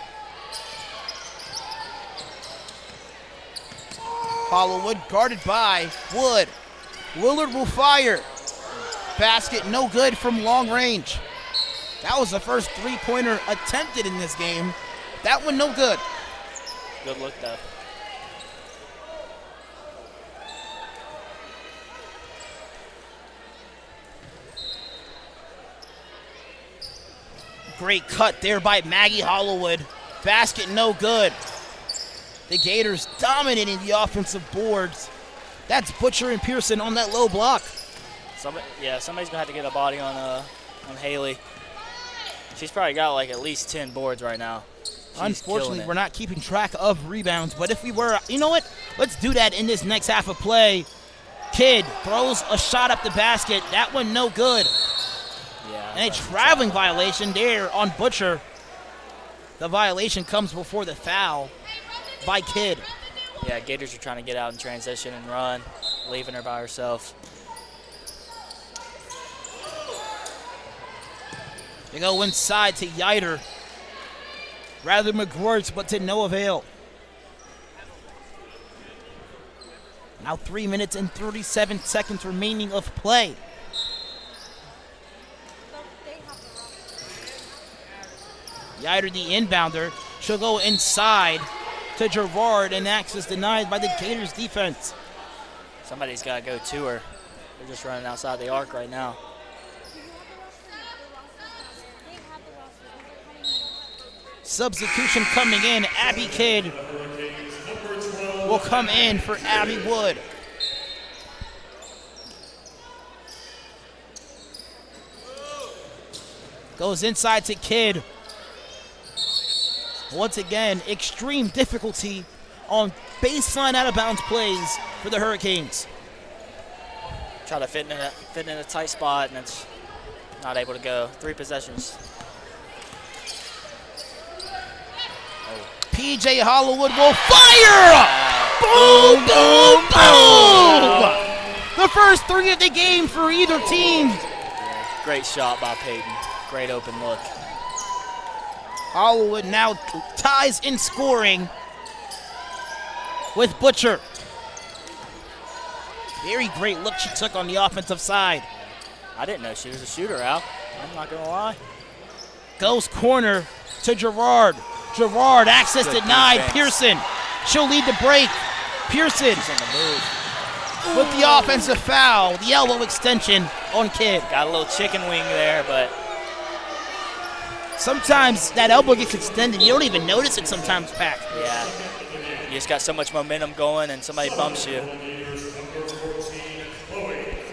Speaker 6: Hollywood guarded by Wood. Willard will fire. Basket no good from long range. That was the first three-pointer attempted in this game. That one no good.
Speaker 5: Good look though.
Speaker 6: Great cut there by Maggie Hollywood. Basket no good. The Gators dominating the offensive boards. That's Butcher and Pearson on that low block.
Speaker 5: Somebody's gonna have to get a body on Haley. She's probably got like at least 10 boards right now.
Speaker 6: Unfortunately, we're not keeping track of rebounds, but if we were, you know what? Let's do that in this next half of play. Kidd throws a shot up the basket. That one no good.
Speaker 5: Yeah.
Speaker 6: And a traveling violation there on Butcher. The violation comes before the foul by Kidd.
Speaker 5: Yeah, Gators are trying to get out in transition and run, leaving her by herself.
Speaker 6: They go inside to Yider. Rather McGuirtz, but to no avail. Now 3 minutes and 37 seconds remaining of play. Yider, the inbounder, she'll go inside to Gerard, and access denied by the Gators defense.
Speaker 5: Somebody's got to go to her. They're just running outside the arc right now.
Speaker 6: Substitution coming in. Abby Kidd will come in for Abby Wood. Goes inside to Kidd. Once again, extreme difficulty on baseline out-of-bounds plays for the Hurricanes.
Speaker 5: Try to fit in a tight spot, and it's not able to go. 3 possessions.
Speaker 6: PJ Hollywood will fire! Boom, boom, boom! The first 3 of the game for either team.
Speaker 5: Great shot by Peyton. Great open look.
Speaker 6: Hollywood now ties in scoring with Butcher. Very great look she took on the offensive side.
Speaker 5: I didn't know she was a shooter, Al. I'm not going to lie.
Speaker 6: Goes corner to Gerard. Gerard, access
Speaker 5: Good
Speaker 6: denied.
Speaker 5: defense.
Speaker 6: Pearson, she'll lead the break. Pearson
Speaker 5: She's on the move.
Speaker 6: with the offensive foul. The elbow extension on Kidd.
Speaker 5: Got a little chicken wing there, but
Speaker 6: Sometimes that elbow gets extended. You don't even notice it sometimes, Pac.
Speaker 5: yeah. You just got so much momentum going, and somebody bumps you.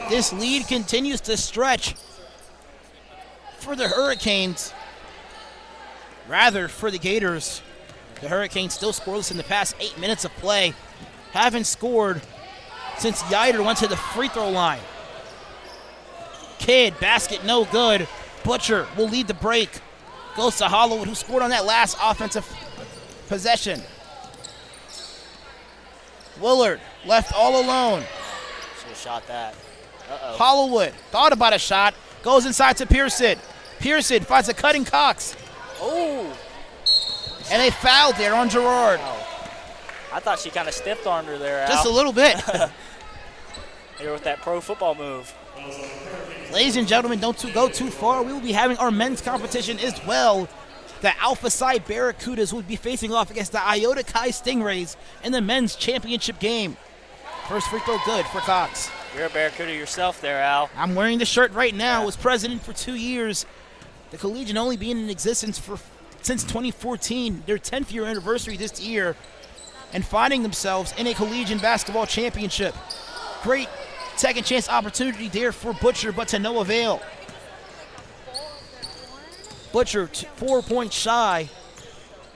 Speaker 6: This lead continues to stretch for the Hurricanes. Rather, for the Gators. The Hurricanes still scoreless in the past 8 minutes of play. Haven't scored since Yider went to the free throw line. Kidd, basket no good. Butcher will lead the break. Goes to Hollywood, who scored on that last offensive possession. Willard left all alone.
Speaker 5: Should have shot that. Uh-oh.
Speaker 6: Hollywood thought about a shot. Goes inside to Pearson. Pearson finds a cutting Cox.
Speaker 5: Oh!
Speaker 6: And a foul there on Gerard.
Speaker 5: I thought she kind of stiff-armed her there, Al.
Speaker 6: Just a little bit.
Speaker 5: Here with that pro football move.
Speaker 6: Ladies and gentlemen, don't go too far. We will be having our men's competition as well. The Alpha Psi Barracudas will be facing off against the Iota Chi Stingrays in the men's championship game. First free throw good for Cox.
Speaker 5: You're a Barracuda yourself there, Al.
Speaker 6: I'm wearing the shirt right now. Was president for 2 years. The Collegian only being in existence since 2014, their 10th year anniversary this year, and finding themselves in a Collegian basketball championship. Great second chance opportunity there for Butcher, but to no avail. Butcher 4 points shy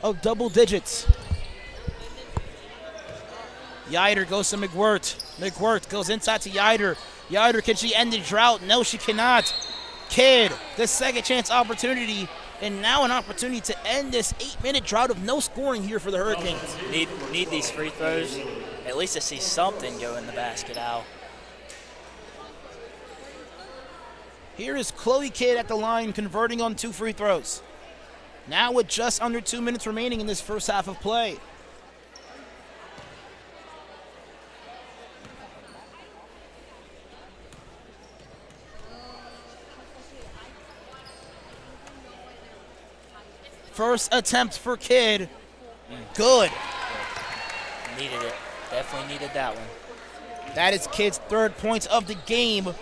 Speaker 6: of double digits. Yider goes to McGuirtz. McGuirtz goes inside to Yider. Yider, can she end the drought? No, she cannot. Kidd, the second chance opportunity, and now an opportunity to end this 8-minute drought of no scoring here for the Hurricanes.
Speaker 5: Need these free throws, at least to see something go in the basket, Al.
Speaker 6: Here is Chloe Kidd at the line converting on 2 free throws. Now with just under 2 minutes remaining in this first half of play. First attempt for Kidd. Good.
Speaker 5: Needed it. Definitely needed that one.
Speaker 6: That is Kidd's 3rd points of the game.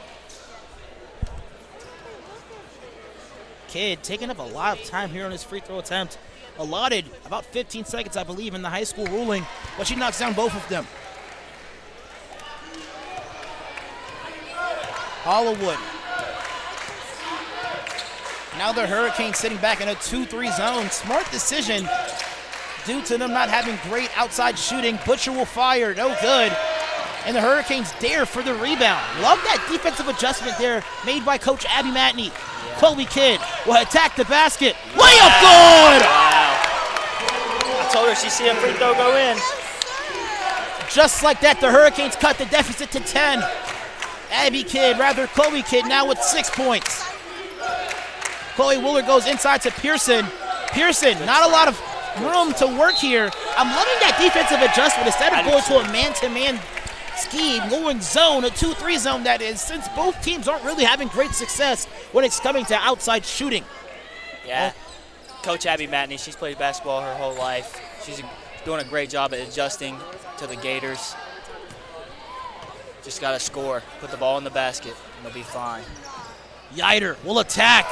Speaker 6: Kidd taking up a lot of time here on his free throw attempt. Allotted about 15 seconds, I believe, in the high school ruling, but she knocks down both of them. Hollywood. Now the Hurricanes sitting back in a 2-3 zone. Smart decision due to them not having great outside shooting. Butcher will fire, no good. And the Hurricanes dare for the rebound. Love that defensive adjustment there made by Coach Abby Matney. Chloe Kidd will attack the basket. Layup good!
Speaker 5: Wow. I told her she'd see a free throw go in.
Speaker 6: Just like that, the Hurricanes cut the deficit to 10. Chloe Kidd now with 6 points. Chloe Wooler goes inside to Pearson. Pearson, not a lot of room to work here. I'm loving that defensive adjustment. Instead of going to a man-to-man scheme, going zone, a 2-3 zone that is, since both teams aren't really having great success when it's coming to outside shooting.
Speaker 5: Yeah. Coach Abby Matney, she's played basketball her whole life. She's doing a great job at adjusting to the Gators. Just got to score, put the ball in the basket, and they'll be fine.
Speaker 6: Yider will attack,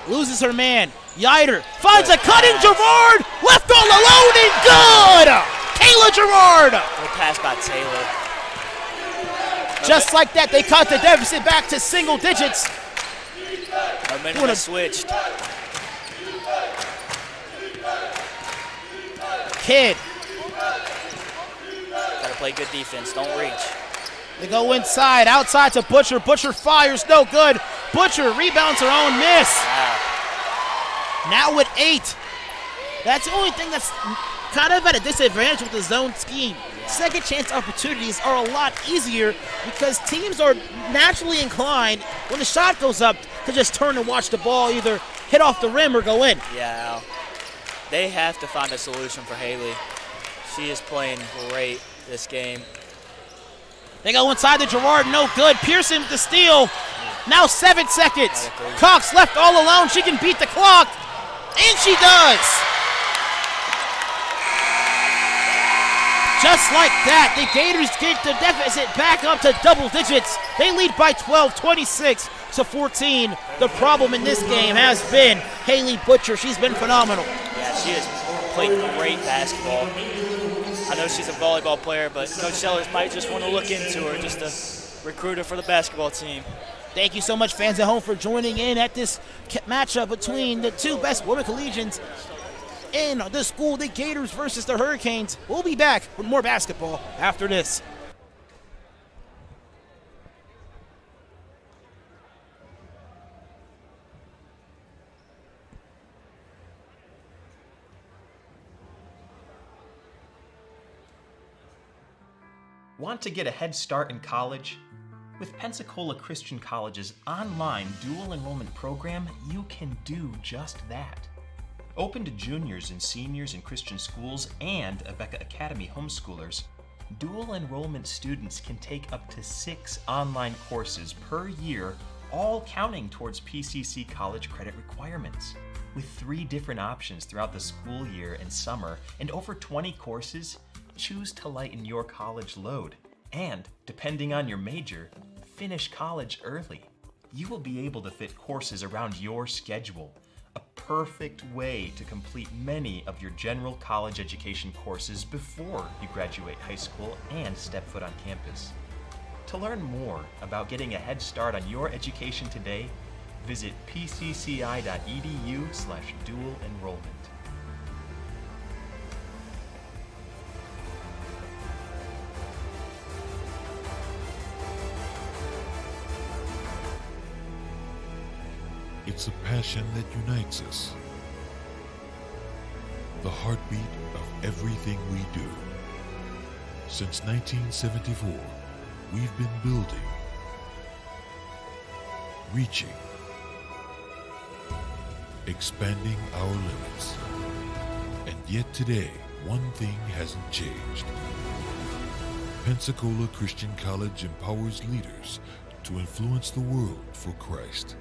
Speaker 6: loses her man. Yider finds a cutting Gerard, left all alone and good! Kayla Gerard!
Speaker 5: Good pass by Taylor.
Speaker 6: Just like that, they cut the deficit back to single digits.
Speaker 5: Momentum has switched.
Speaker 6: Kidd.
Speaker 5: Gotta play good defense, don't reach.
Speaker 6: They go inside, outside to Butcher. Butcher fires, no good. Butcher rebounds her own miss.
Speaker 5: Wow.
Speaker 6: Now with 8. That's the only thing that's kind of at a disadvantage with the zone scheme. Second chance opportunities are a lot easier because teams are naturally inclined when the shot goes up to just turn and watch the ball either hit off the rim or go in.
Speaker 5: Yeah, they have to find a solution for Haley. She is playing great this game.
Speaker 6: They go inside to Gerard, no good. Pearson with the steal. Now 7 seconds. Cox left all alone. She can beat the clock, and she does. Just like that, the Gators get the deficit back up to double digits. They lead by 12, 26-14. The problem in this game has been Haley Butcher. She's been phenomenal.
Speaker 5: Yeah, she has played great basketball. I know she's a volleyball player, but Coach Sellers might just want to look into her just to recruit her for the basketball team.
Speaker 6: Thank you so much, fans at home, for joining in at this matchup between the two best women collegians in the school, the Gators versus the Hurricanes. We'll be back with more basketball after this.
Speaker 7: Want to get a head start in college? With Pensacola Christian College's online dual enrollment program, you can do just that. Open to juniors and seniors in Christian schools and Abeka Academy homeschoolers, dual enrollment students can take up to 6 online courses per year, all counting towards PCC college credit requirements. With 3 different options throughout the school year and summer and over 20 courses, choose to lighten your college load and, depending on your major, finish college early. You will be able to fit courses around your schedule, a perfect way to complete many of your general college education courses before you graduate high school and step foot on campus. To learn more about getting a head start on your education today, visit pcci.edu/dual enrollment.
Speaker 8: It's a passion that unites us, the heartbeat of everything we do. Since 1974, we've been building, reaching, expanding our limits. And yet today, one thing hasn't changed. Pensacola Christian College empowers leaders to influence the world for Christ.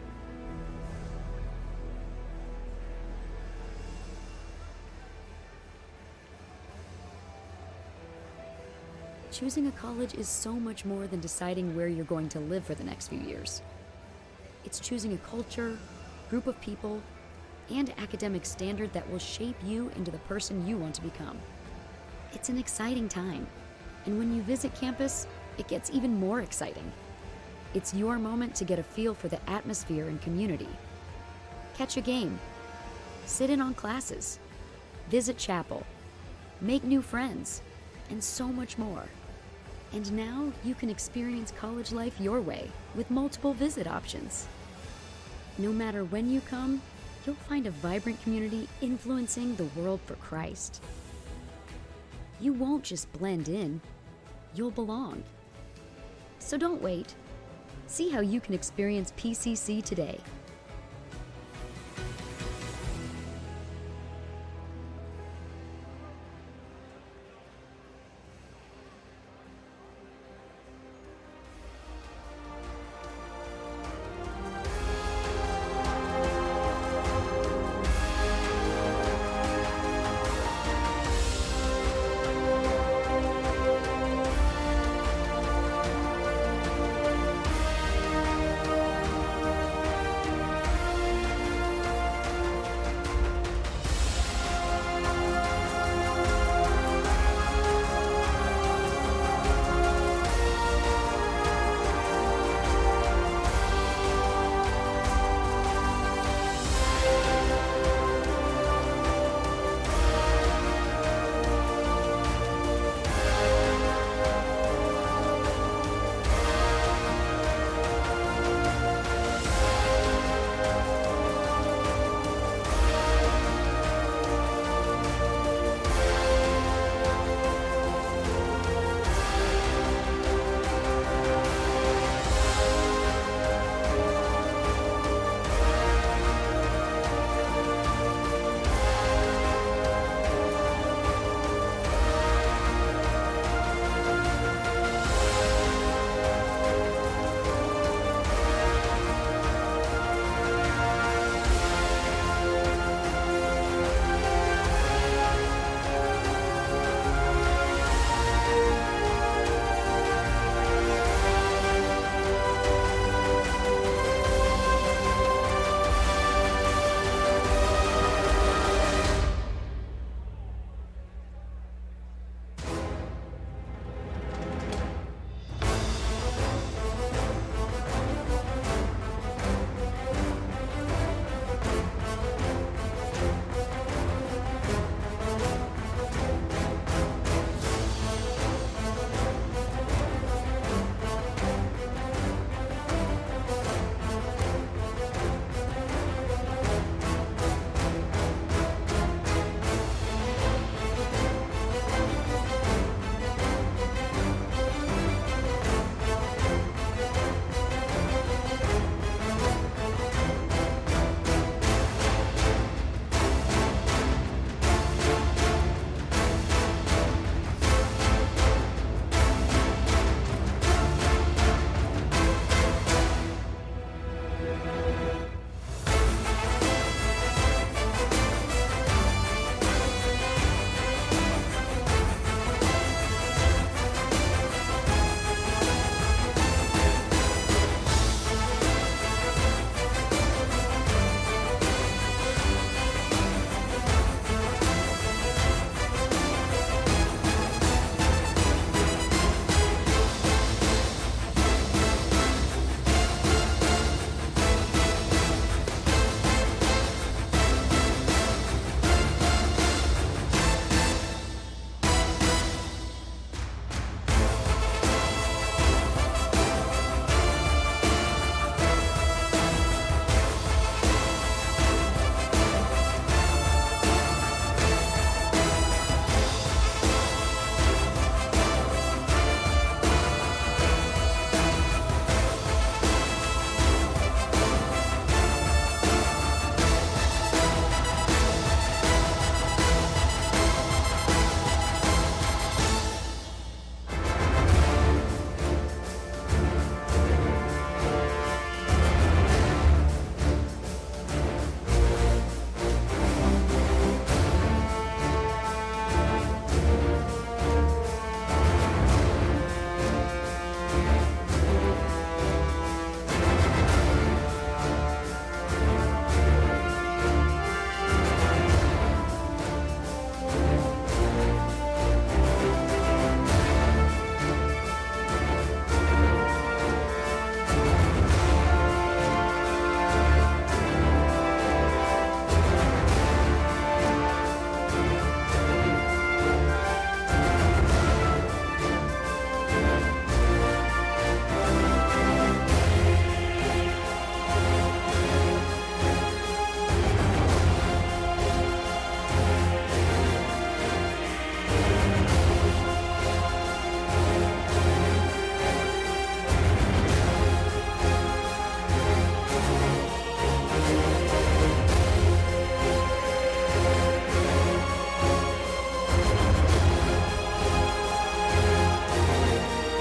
Speaker 9: Choosing a college is so much more than deciding where you're going to live for the next few years. It's choosing a culture, group of people, and academic standard that will shape you into the person you want to become. It's an exciting time, and when you visit campus, it gets even more exciting. It's your moment to get a feel for the atmosphere and community. Catch a game, sit in on classes, visit chapel, make new friends, and so much more. And now you can experience college life your way with multiple visit options. No matter when you come, you'll find a vibrant community influencing the world for Christ. You won't just blend in, you'll belong. So don't wait. See how you can experience PCC today.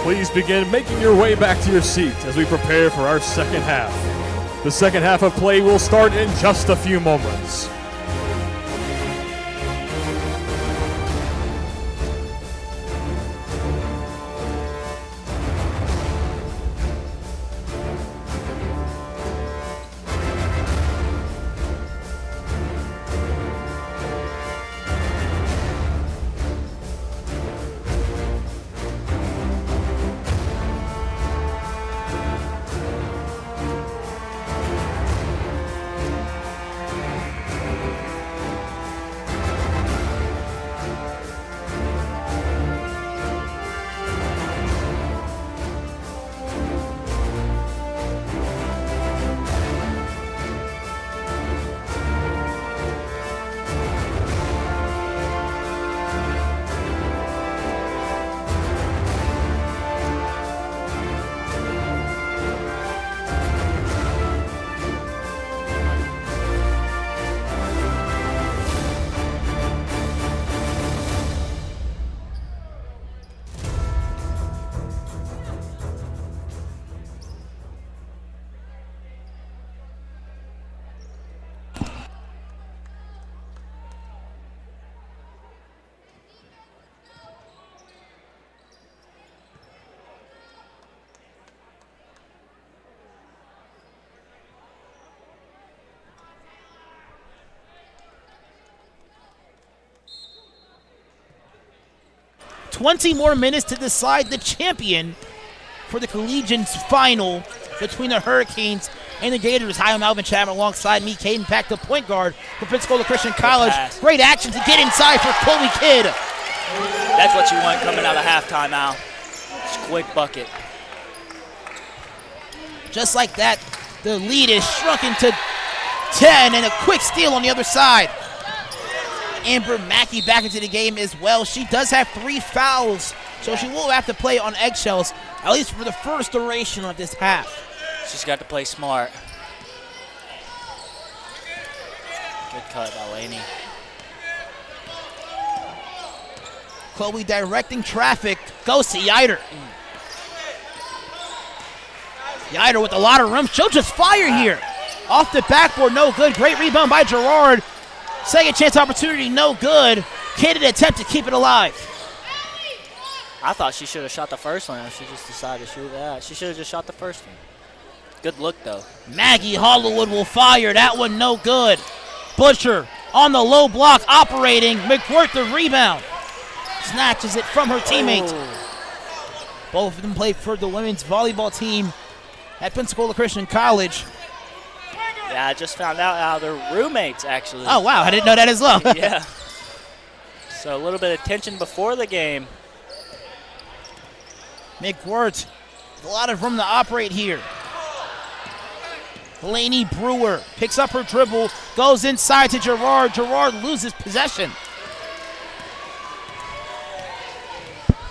Speaker 2: Please begin making your way back to your seat as we prepare for our second half. The second half of play will start in just a few moments.
Speaker 6: "20 more minutes to decide the champion for the Collegian's final between the Hurricanes and the Gators." Hi, I'm Alvin Chapman alongside me, Caden Pack, the point guard for Pensacola Christian College. Great action to get inside for Chloe Kidd.
Speaker 5: That's what you want coming out of halftime, Al. Just quick bucket.
Speaker 6: Just like that, the lead is shrunken to 10, and a quick steal on the other side. Amber Mackey back into the game as well. She does have 3 fouls, so she will have to play on eggshells, at least for the first duration of this half.
Speaker 5: She's got to play smart. Good cut by Laney.
Speaker 6: Chloe directing traffic, goes to Yider. Yider with a lot of room. She'll just fire here. Off the backboard, no good. Great rebound by Gerard. Second chance opportunity, no good. Kidd attempt to keep it alive.
Speaker 5: I thought she should have shot the first one. She just decided to shoot that. She should have just shot the first one. Good look, though.
Speaker 6: Maggie Hollywood will fire. That one no good. Butcher on the low block operating. McWhirter the rebound. Snatches it from her teammate. Both of them play for the women's volleyball team at Pensacola Christian College.
Speaker 5: Yeah, I just found out how they're roommates, actually.
Speaker 6: Oh, wow. I didn't know that as well.
Speaker 5: Yeah. So a little bit of tension before the game.
Speaker 6: McWhirter, a lot of room to operate here. Laney Brewer picks up her dribble, goes inside to Gerard. Gerard loses possession.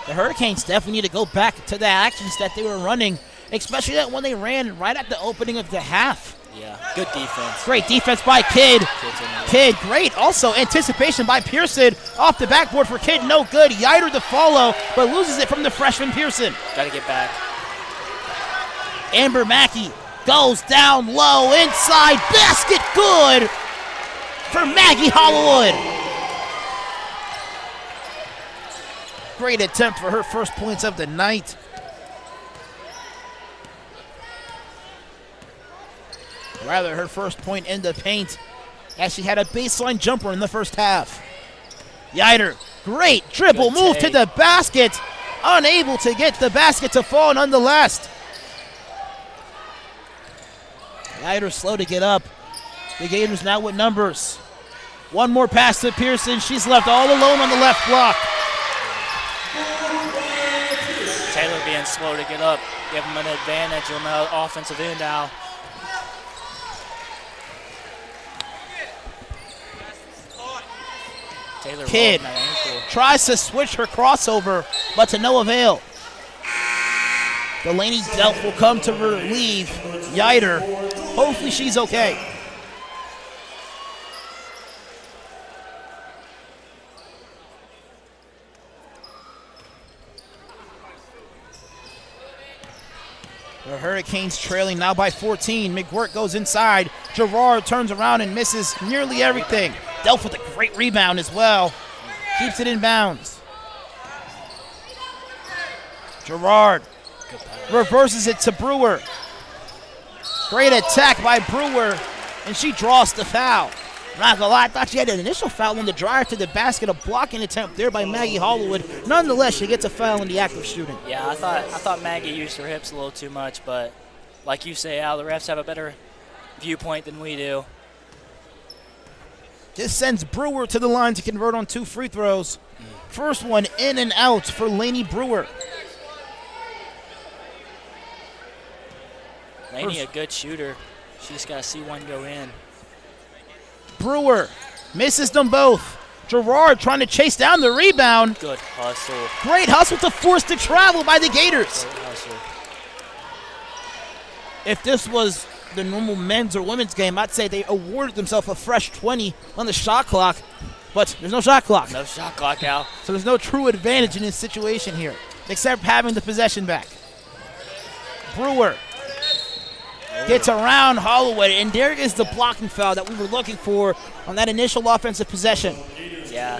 Speaker 6: The Hurricanes definitely need to go back to the actions that they were running, especially that one they ran right at the opening of the half.
Speaker 5: Yeah, good defense.
Speaker 6: Great defense by Kidd. Kidd, great. Also anticipation by Pearson. Off the backboard for Kidd, no good. Yider to follow, but loses it from the freshman Pearson.
Speaker 5: Got to get back.
Speaker 6: Amber Mackey goes down low, inside, basket good for Maggie Hollywood. Great attempt for her first points of the night. Rather, her first point in the paint as she had a baseline jumper in the first half. Yider, great dribble, move to the basket. Unable to get the basket to fall nonetheless. Yider slow to get up. The Gators now with numbers. One more pass to Pearson. She's left all alone on the left block.
Speaker 5: Taylor being slow to get up. Give him an advantage on the offensive end now.
Speaker 6: Kidd tries to switch her crossover, but to no avail. Delaney Delp will come to relieve Yider. Hopefully she's okay. The Hurricanes trailing now by 14. McGuirt goes inside. Gerard turns around and misses nearly everything. Delph with a great rebound as well. Keeps it in bounds. Gerard reverses it to Brewer. Great attack by Brewer, and she draws the foul. Not gonna lie, I thought she had an initial foul on the drive to the basket, a blocking attempt there by Maggie Hollywood. Nonetheless, she gets a foul in the act of shooting.
Speaker 5: Yeah, I thought Maggie used her hips a little too much, but like you say, Al, the refs have a better viewpoint than we do.
Speaker 6: This sends Brewer to the line to convert on 2 free throws. First one in and out for Lainey Brewer.
Speaker 5: Lainey, a good shooter. She just got to see one go in.
Speaker 6: Brewer misses them both. Gerard trying to chase down the rebound.
Speaker 5: Good hustle.
Speaker 6: Great hustle to force the travel by the Gators.
Speaker 5: Great hustle.
Speaker 6: If this was the normal men's or women's game, I'd say they awarded themselves a fresh 20 on the shot clock, but there's no shot clock.
Speaker 5: No shot clock, Al.
Speaker 6: So there's no true advantage in this situation here, except having the possession back. Brewer gets around Holloway, and there is the blocking foul that we were looking for on that initial offensive possession.
Speaker 5: Yeah,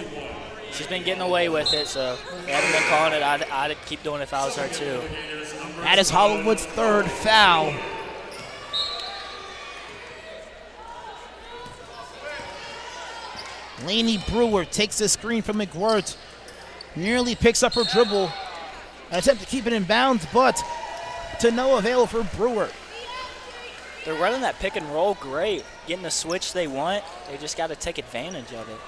Speaker 5: she's been getting away with it, so they haven't been calling it. I'd keep doing it if I was her, too.
Speaker 6: That is Hollywood's 3rd foul. Lainey Brewer takes the screen from McGuirt, nearly picks up her dribble, an attempt to keep it in bounds, but to no avail for Brewer.
Speaker 5: They're running that pick and roll great, getting the switch they want. They just got to take advantage of it.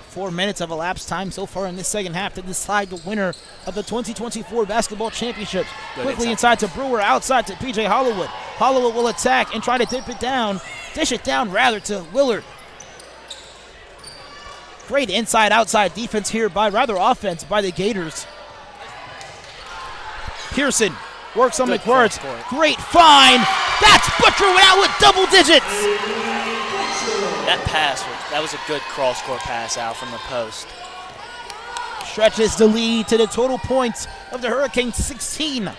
Speaker 6: 4 minutes of elapsed time so far in this second half to decide the winner of the 2024 basketball championships. Quickly inside to Brewer, outside to PJ Hollywood. Hollywood will attack and try to dish it down to Willard. Great inside-outside defense here offense by the Gators. Pearson works on McWorth. Great find. That's Butcher out with double digits.
Speaker 5: That pass, that was a good cross-court pass out from the post.
Speaker 6: Stretches the lead to the total points of the Hurricanes, 16.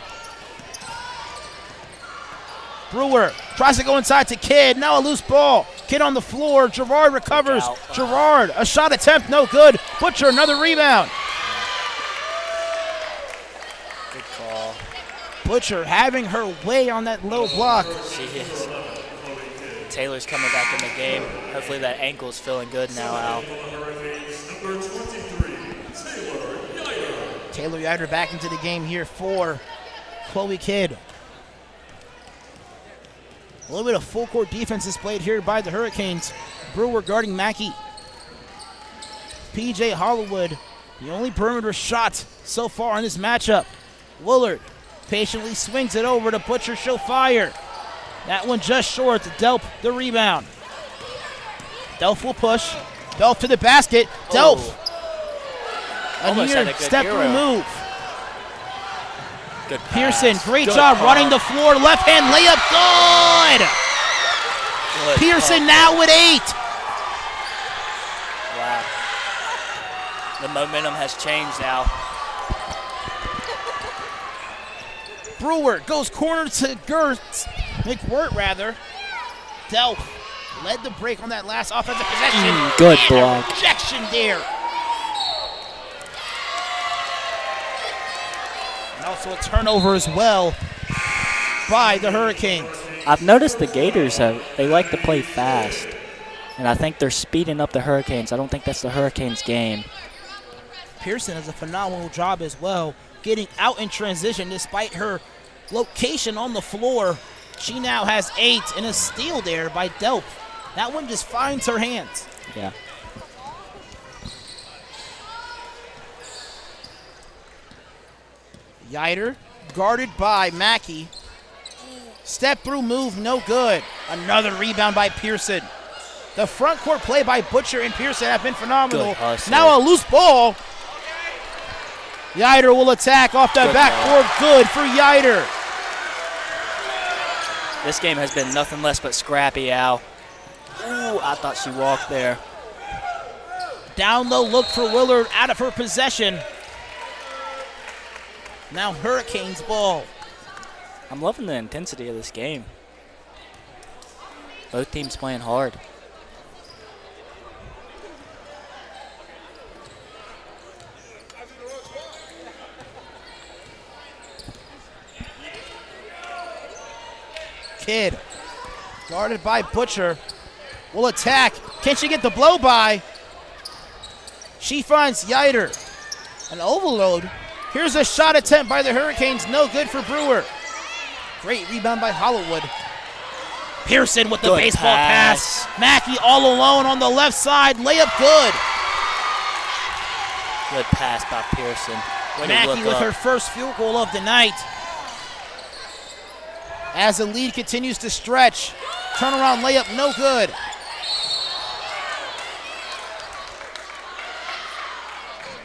Speaker 6: Brewer tries to go inside to Kidd. Now a loose ball. Kidd on the floor. Gerard recovers. Gerard, a shot attempt, no good. Butcher, another rebound.
Speaker 5: Good call.
Speaker 6: Butcher having her way on that low block.
Speaker 5: She is. Taylor's coming back in the game. Hopefully that ankle's feeling good now, Al.
Speaker 6: Taylor Yider back into the game here for Chloe Kidd. A little bit of full court defense displayed here by the Hurricanes. Brewer guarding Mackey. PJ Hollywood, the only perimeter shot so far in this matchup. Willard patiently swings it over to Butcher, show fire. That one just short. Delp the rebound. Delp will push. Delp to the basket. Delp. A near step through move.
Speaker 5: Good pass.
Speaker 6: Pearson, great job running the floor. Left hand layup, good. Pearson now with 8.
Speaker 5: Wow. The momentum has changed now.
Speaker 6: Brewer goes corner to Gertz. McWirt, rather. Delp led the break on that last offensive possession.
Speaker 5: Good block.
Speaker 6: Rejection there. And also a turnover as well by the Hurricanes.
Speaker 5: I've noticed the Gators, they like to play fast. And I think they're speeding up the Hurricanes. I don't think that's the Hurricanes' game.
Speaker 6: Pearson does a phenomenal job as well, getting out in transition despite her location on the floor. She now has 8 and a steal there by Delp. That one just finds her hands.
Speaker 5: Yeah.
Speaker 6: Yider guarded by Mackey. Step through move, no good. Another rebound by Pearson. The front court play by Butcher and Pearson have been phenomenal. Now a loose ball. Yider will attack off the backboard. Good for Yider.
Speaker 5: This game has been nothing less but scrappy, Al. Ooh, I thought she walked there.
Speaker 6: Down low look for Willard out of her possession. Now Hurricanes ball.
Speaker 5: I'm loving the intensity of this game. Both teams playing hard.
Speaker 6: Kidd, guarded by Butcher, will attack. Can she get the blow by? She finds Yider. An overload. Here's a shot attempt by the Hurricanes. No good for Brewer. Great rebound by Hollywood. Pearson with the
Speaker 5: Good
Speaker 6: baseball pass. Mackey all alone on the left side. Layup good.
Speaker 5: Good pass by Pearson. Way to
Speaker 6: Mackey
Speaker 5: look
Speaker 6: with
Speaker 5: up.
Speaker 6: her first field goal of the night. As the lead continues to stretch. Turnaround layup, no good.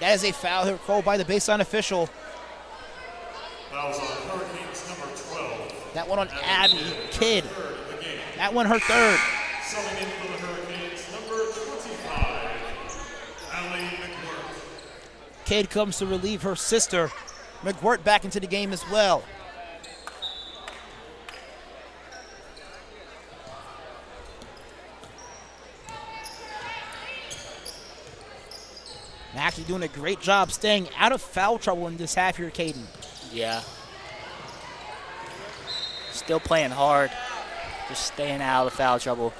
Speaker 6: That is a foul here called by the baseline official.
Speaker 4: Fouls on Hurricanes number 12.
Speaker 6: That one on Abby Kidd. That one her third.
Speaker 4: Subbing in for the Hurricanes number 25, Allie McWhirter.
Speaker 6: Kidd comes to relieve her sister. McWhirter back into the game as well. Mackey doing a great job staying out of foul trouble in this half here, Caden.
Speaker 5: Yeah. Still playing hard. Just staying out of foul trouble.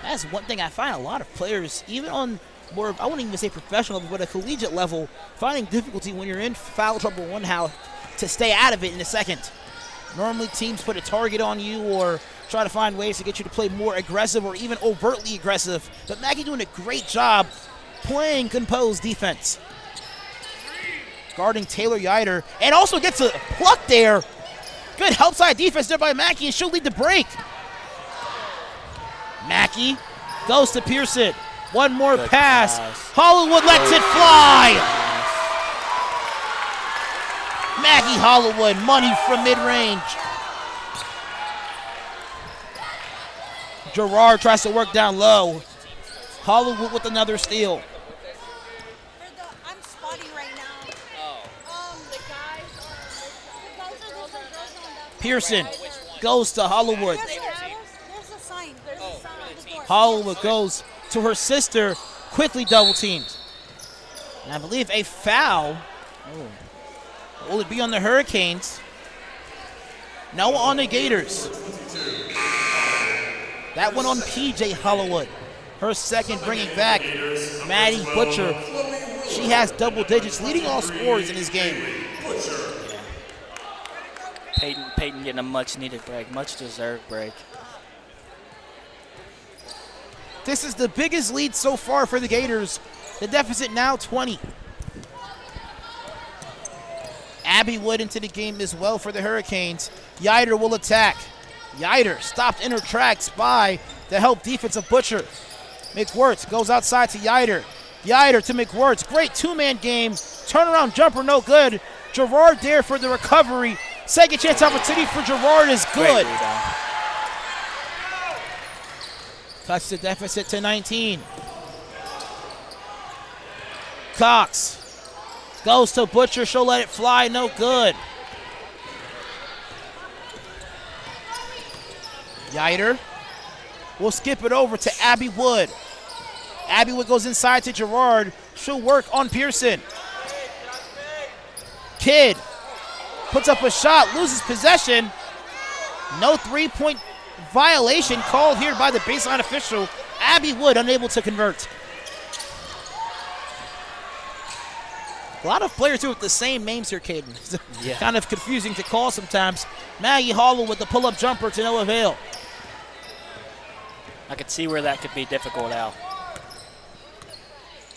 Speaker 6: That's one thing I find a lot of players, even on more, I wouldn't even say professional, but a collegiate level, finding difficulty when you're in foul trouble one how to stay out of it in a second. Normally teams put a target on you or try to find ways to get you to play more aggressive or even overtly aggressive. But Mackey doing a great job playing composed defense. Guarding Taylor Yider, and also gets a pluck there. Good help side defense there by Mackey, and she'll lead the break. Mackey goes to Pearson. One more pass. Hollywood lets it fly. Maggie Hollywood, money from mid-range. Gerard tries to work down low. Hollywood with another steal.
Speaker 10: I'm spotty right now. The guys
Speaker 6: Pearson goes to Hollywood.
Speaker 10: There's a sign. There's a sign on the door.
Speaker 6: Hollywood goes to her sister, quickly double teamed. And I believe a foul. Will it be on the Hurricanes? No, on the Gators. That one on PJ Hollywood. Her second, bringing back Maddie Butcher. She has double digits, leading all scorers in this game.
Speaker 5: Peyton getting a much-needed break, much-deserved break.
Speaker 6: This is the biggest lead so far for the Gators. The deficit now 20. Abby Wood into the game as well for the Hurricanes. Yider will attack. Yider stopped in her tracks by the help defense of Butcher. McWhirter goes outside to Yider. Yider to McWhirter. Great two-man game. Turnaround jumper, no good. Gerard there for the recovery. Second chance opportunity for Gerard is good. Cuts the deficit to 19. Cox goes to Butcher. She'll let it fly. No good. Yider will skip it over to Abby Wood. Abby Wood goes inside to Gerard. She'll work on Pearson. Kidd puts up a shot, loses possession. No three-point violation called here by the baseline official. Abby Wood unable to convert. A lot of players here with the same names here, Caden.
Speaker 5: Yeah.
Speaker 6: Kind of confusing to call sometimes. Maggie Hollow with the pull-up jumper to no avail.
Speaker 5: I could see where that could be difficult, Al.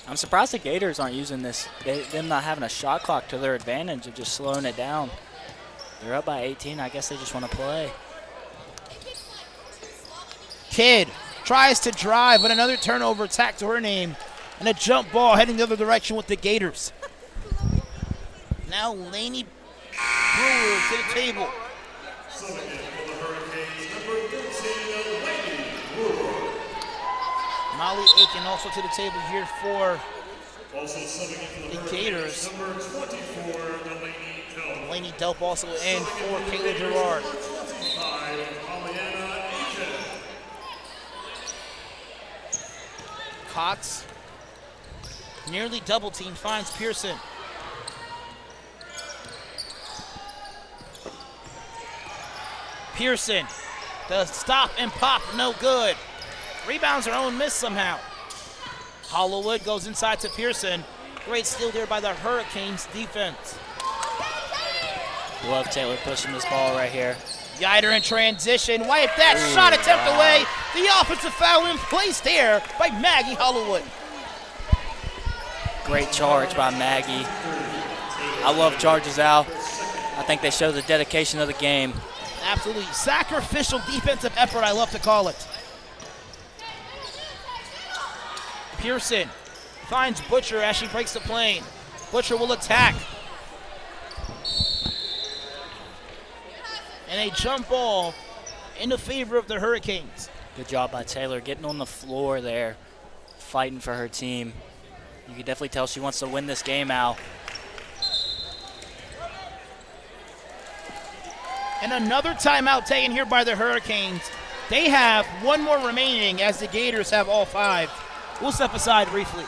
Speaker 5: I'm surprised the Gators aren't using this, them not having a shot clock to their advantage of just slowing it down. They're up by 18. I guess they just want to play.
Speaker 6: Kidd tries to drive, but another turnover tacked to her name. And a jump ball heading the other direction with the Gators. Now Lainey Brewer to the table. Molly Aiken also to the table here for the Gators.
Speaker 4: Number 24, Delaney
Speaker 6: Laney Delp also in for Kayla Gerard. Cox, nearly double team, finds Pearson. Pearson, the stop and pop, no good. Rebounds her own miss somehow. Hollowood goes inside to Pearson. Great steal there by the Hurricanes defense.
Speaker 5: Love Taylor pushing this ball right here.
Speaker 6: Yider in transition, wipe that shot attempt away. The offensive foul in place there by Maggie Hollowood.
Speaker 5: Great charge by Maggie. I love charges, Al. I think they show the dedication of the game.
Speaker 6: Absolutely sacrificial defensive effort, I love to call it. Pearson finds Butcher as she breaks the plane. Butcher will attack. And a jump ball in the favor of the Hurricanes.
Speaker 5: Good job by Taylor getting on the floor there, fighting for her team. You can definitely tell she wants to win this game, Al.
Speaker 6: And another timeout taken here by the Hurricanes. They have one more remaining as the Gators have all 5. We'll step aside briefly.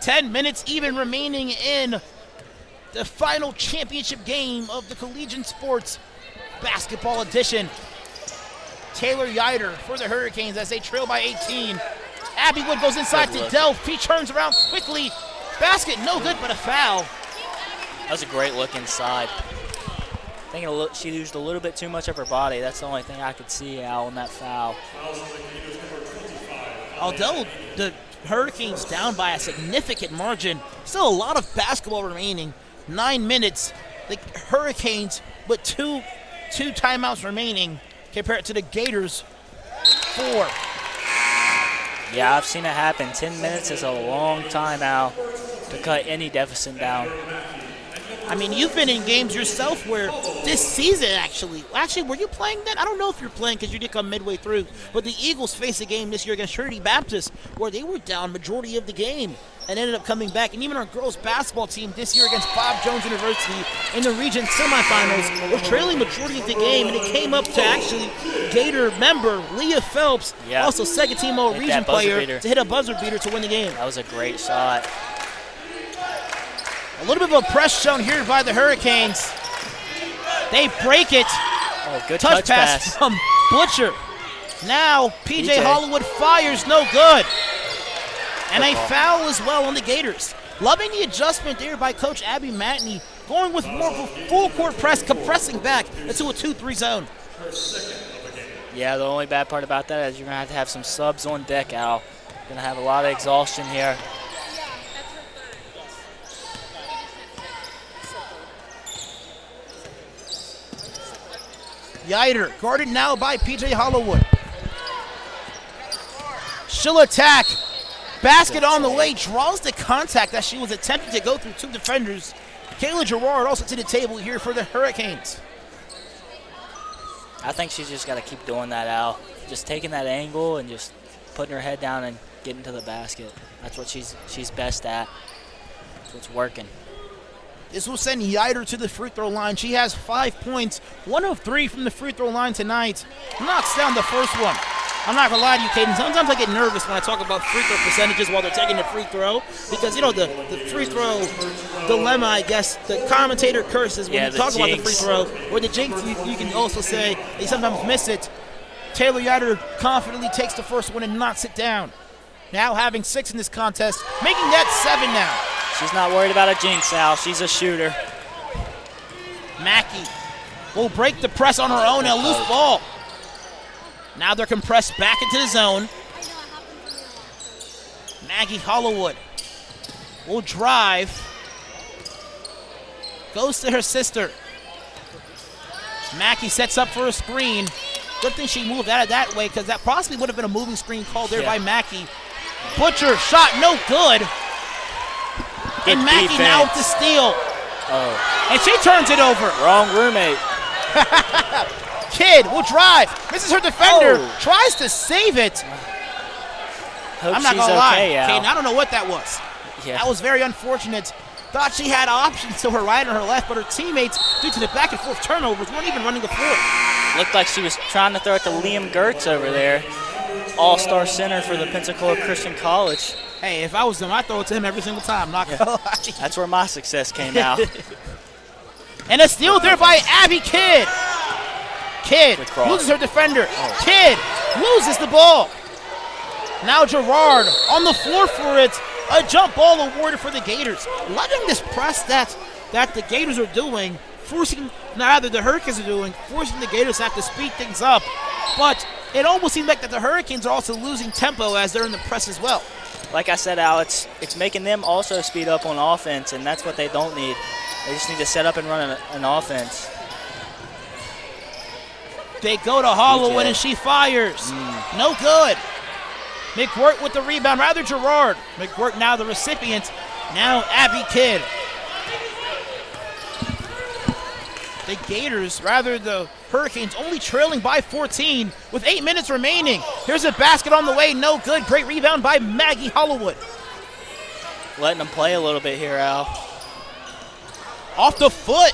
Speaker 6: Ten minutes even remaining in the final championship game of the Collegian Sports Basketball Edition. Taylor Yider for the Hurricanes as they trail by 18. Abby Wood goes inside to Delph. He turns around quickly. Basket no good, but a foul.
Speaker 5: That was a great look inside. I think she used a little bit too much of her body. That's the only thing I could see, Al, in that foul.
Speaker 6: Although the Hurricanes down by a significant margin, still a lot of basketball remaining. 9 minutes. The Hurricanes with two timeouts remaining compared to the Gators 4.
Speaker 5: Yeah, I've seen it happen. 10 minutes is a long time, Al, to cut any deficit down.
Speaker 6: I mean, you've been in games yourself where this season actually, were you playing then? I don't know if you're playing because you did come midway through, but the Eagles faced a game this year against Trinity Baptist where they were down majority of the game and ended up coming back. And even our girls basketball team this year against Bob Jones University in the region semifinals were trailing majority of the game, and it came up to actually Gator member Leah Phelps, also second team all region player, to hit a buzzer beater to win the game.
Speaker 5: That was a great shot.
Speaker 6: A little bit of a press shown here by the Hurricanes. They break it.
Speaker 5: Oh, good
Speaker 6: touch pass from Butcher. Now PJ Hollywood fires, no good. And a foul as well on the Gators. Loving the adjustment there by Coach Abby Matney, going with more of a full court press, compressing back into a 2-3 zone.
Speaker 5: Yeah, the only bad part about that is you're going to have some subs on deck, Al. You're going to have a lot of exhaustion here.
Speaker 6: Yider, guarded now by PJ Hollywood. She'll attack. Basket on the way, draws the contact as she was attempting to go through 2 defenders. Kayla Gerard also to the table here for the Hurricanes.
Speaker 5: I think she's just got to keep doing that, Al. Just taking that angle and just putting her head down and getting to the basket. That's what she's best at. That's what's working.
Speaker 6: This will send Yider to the free throw line. She has 5 points, 1 of 3 from the free throw line tonight. Knocks down the first one. I'm not gonna lie to you, Caden. Sometimes I get nervous when I talk about free throw percentages while they're taking the free throw, because you know the free throw dilemma. I guess the commentator curses when you talk about the free throw, or the jinx. You can also say they sometimes miss it. Taylor Yider confidently takes the first one and knocks it down. Now having 6 in this contest, making that 7 now.
Speaker 5: She's not worried about a jinx, Al. She's a shooter.
Speaker 6: Mackey will break the press on her own, a loose ball. Now they're compressed back into the zone. Maggie Hollowood will drive. Goes to her sister. Mackey sets up for a screen. Good thing she moved out of that way, because that possibly would have been a moving screen called there by Mackey. Butcher shot no good.
Speaker 5: Good
Speaker 6: and Mackey
Speaker 5: defense.
Speaker 6: now with the steal.
Speaker 5: Oh.
Speaker 6: And she turns it over.
Speaker 5: Wrong roommate.
Speaker 6: Kidd will drive. Misses her defender. Tries to save it.
Speaker 5: Hope
Speaker 6: I'm not
Speaker 5: she's
Speaker 6: going to lie.
Speaker 5: okay, Al.
Speaker 6: Caden, I don't know what that was.
Speaker 5: Yeah.
Speaker 6: That was very unfortunate. Thought she had options to her right and her left, but her teammates, due to the back and forth turnovers, weren't even running the floor.
Speaker 5: Looked like she was trying to throw it to Liam Gertz over there. All-star center for the Pensacola Christian College.
Speaker 6: Hey, if I was them, I'd throw it to him every single time. Not gonna lie.
Speaker 5: That's where my success came out.
Speaker 6: And a steal there by Abby Kidd. Kidd loses her defender. Kidd loses the ball. Now Gerard on the floor for it. A jump ball awarded for the Gators. Loving this press that the Gators are doing, the Hurricanes are doing, forcing the Gators to have to speed things up. But it almost seems like that the Hurricanes are also losing tempo as they're in the press as well.
Speaker 5: Like I said, Al, it's making them also speed up on offense, and that's what they don't need. They just need to set up and run an offense.
Speaker 6: They go to Hollowood and she fires. No good. McWirt with the rebound, rather Gerard. McWirt now the recipient. Now Abby Kidd. The Gators, rather the Hurricanes, only trailing by 14 with 8 minutes remaining. Here's a basket on the way, no good. Great rebound by Maggie Hollowood.
Speaker 5: Letting them play a little bit here, Al.
Speaker 6: Off the foot.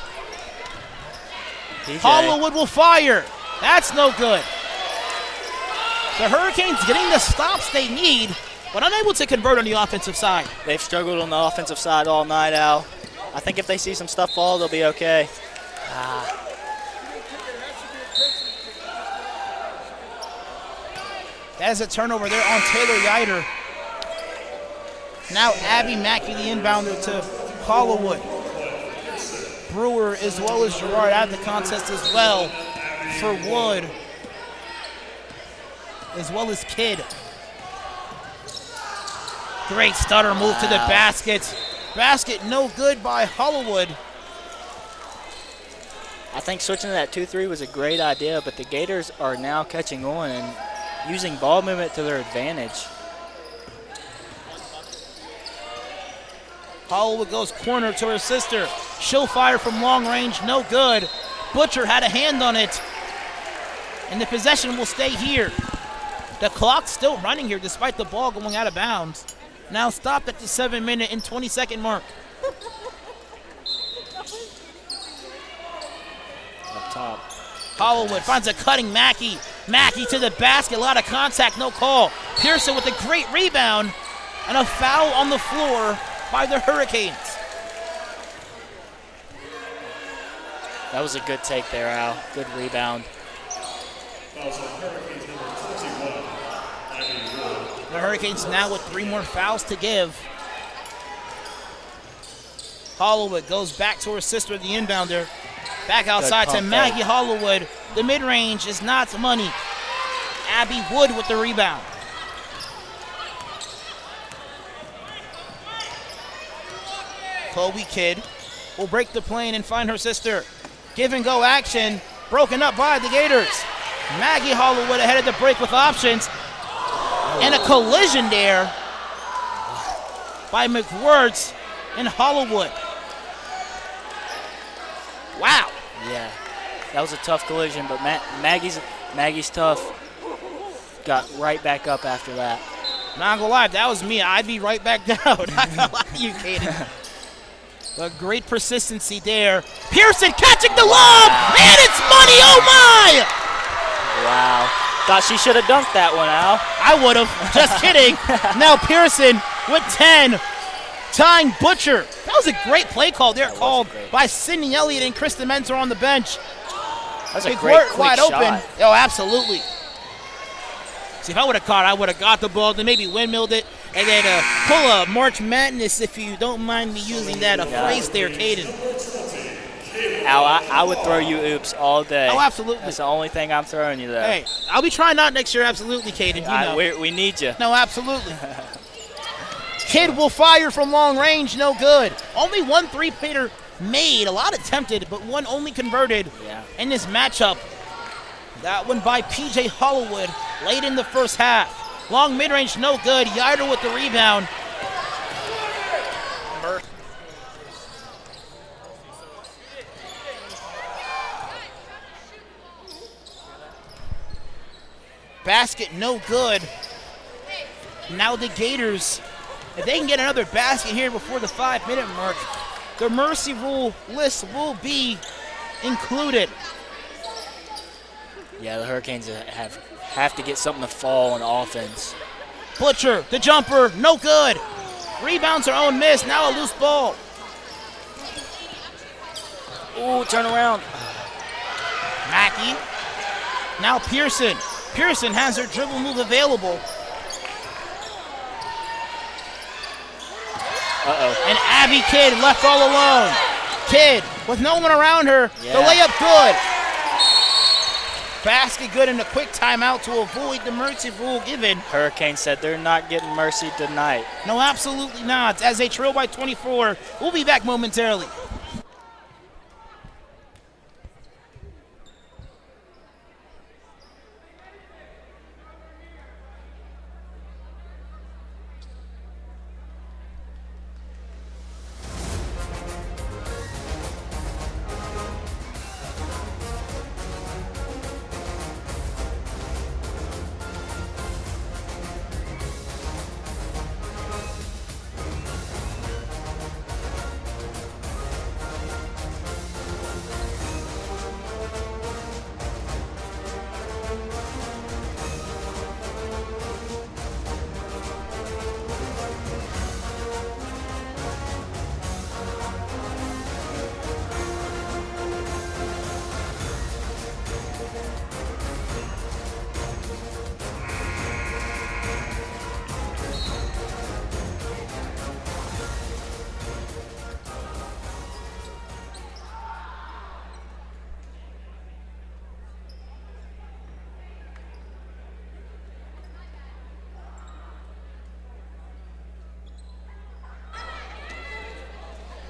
Speaker 5: PJ.
Speaker 6: Hollowood will fire. That's no good. The Hurricanes getting the stops they need, but unable to convert on the offensive side.
Speaker 5: They've struggled on the offensive side all night, Al. I think if they see some stuff fall, they'll be okay.
Speaker 6: That is a turnover there on Taylor Yider. Now Abby Mackey, the inbounder to Hollowood. Brewer as well as Gerard out of the contest as well for Wood, as well as Kidd. Great stutter move to the basket. Basket no good by Hollowood.
Speaker 5: I think switching to that 2-3 was a great idea, but the Gators are now catching on and using ball movement to their advantage.
Speaker 6: Hollowood goes corner to her sister. She'll fire from long range, no good. Butcher had a hand on it. And the possession will stay here. The clock's still running here despite the ball going out of bounds. Now stopped at the 7-minute and 20-second mark.
Speaker 5: Up top.
Speaker 6: Hollowood finds a cutting Mackey. Mackey to the basket, a lot of contact, no call. Pearson with a great rebound and a foul on the floor by the Hurricanes.
Speaker 5: That was a good take there, Al. Good rebound.
Speaker 6: The Hurricanes now with 3 more fouls to give. Hollowood goes back to her sister, the inbounder. Back outside to Maggie Hollowood. The mid-range is not money. Abby Wood with the rebound. Kobe Kidd will break the plane and find her sister. Give and go action, broken up by the Gators. Maggie Hollowood ahead of the break with options. And a collision there by McWirt and Hollowood. Wow.
Speaker 5: Yeah. That was a tough collision, but Maggie's tough. Got right back up after that.
Speaker 6: Not gonna lie, if that was me, I'd be right back down. Not gonna lie to you, Caden. But great persistency there. Pearson catching the lob, and it's money, oh my!
Speaker 5: Wow. Thought she should have dunked that one, Al.
Speaker 6: I would have, just kidding. Now Pearson with 10, tying Butcher. That was a great play call there, called by Sydney Elliott and Kristen Mentor on the bench.
Speaker 5: That's a great quick
Speaker 6: wide
Speaker 5: shot.
Speaker 6: Open. Oh, absolutely. See, if I would have caught, I would have got the ball, then maybe windmilled it, and then pull a March Madness, if you don't mind me using that phrase there, Caden.
Speaker 5: Al, I would throw you oops all day.
Speaker 6: Oh, absolutely.
Speaker 5: That's the only thing I'm throwing you there.
Speaker 6: Hey, I'll be trying out next year, absolutely, Caden. You know.
Speaker 5: We need you.
Speaker 6: No, absolutely. Kid will fire from long range, no good. Only one three-pointer made, a lot attempted, but one only converted in this matchup. That one by P.J. Hollywood late in the first half. Long mid-range, no good. Yider with the rebound. Basket, no good. Now the Gators, if they can get another basket here before the 5-minute mark, the mercy rule list will be included.
Speaker 5: Yeah, the Hurricanes have to get something to fall on offense.
Speaker 6: Butcher, the jumper, no good. Rebounds are own miss, now a loose ball.
Speaker 5: Ooh, turn around.
Speaker 6: Mackey, now Pearson. Pearson has her dribble move available. And Abby Kidd left all alone. Kidd with no one around her.
Speaker 5: Yeah.
Speaker 6: The layup good. Basket good and a quick timeout to avoid the mercy rule given.
Speaker 5: Hurricane said they're not getting mercy tonight.
Speaker 6: No, absolutely not. As they trail by 24, we'll be back momentarily.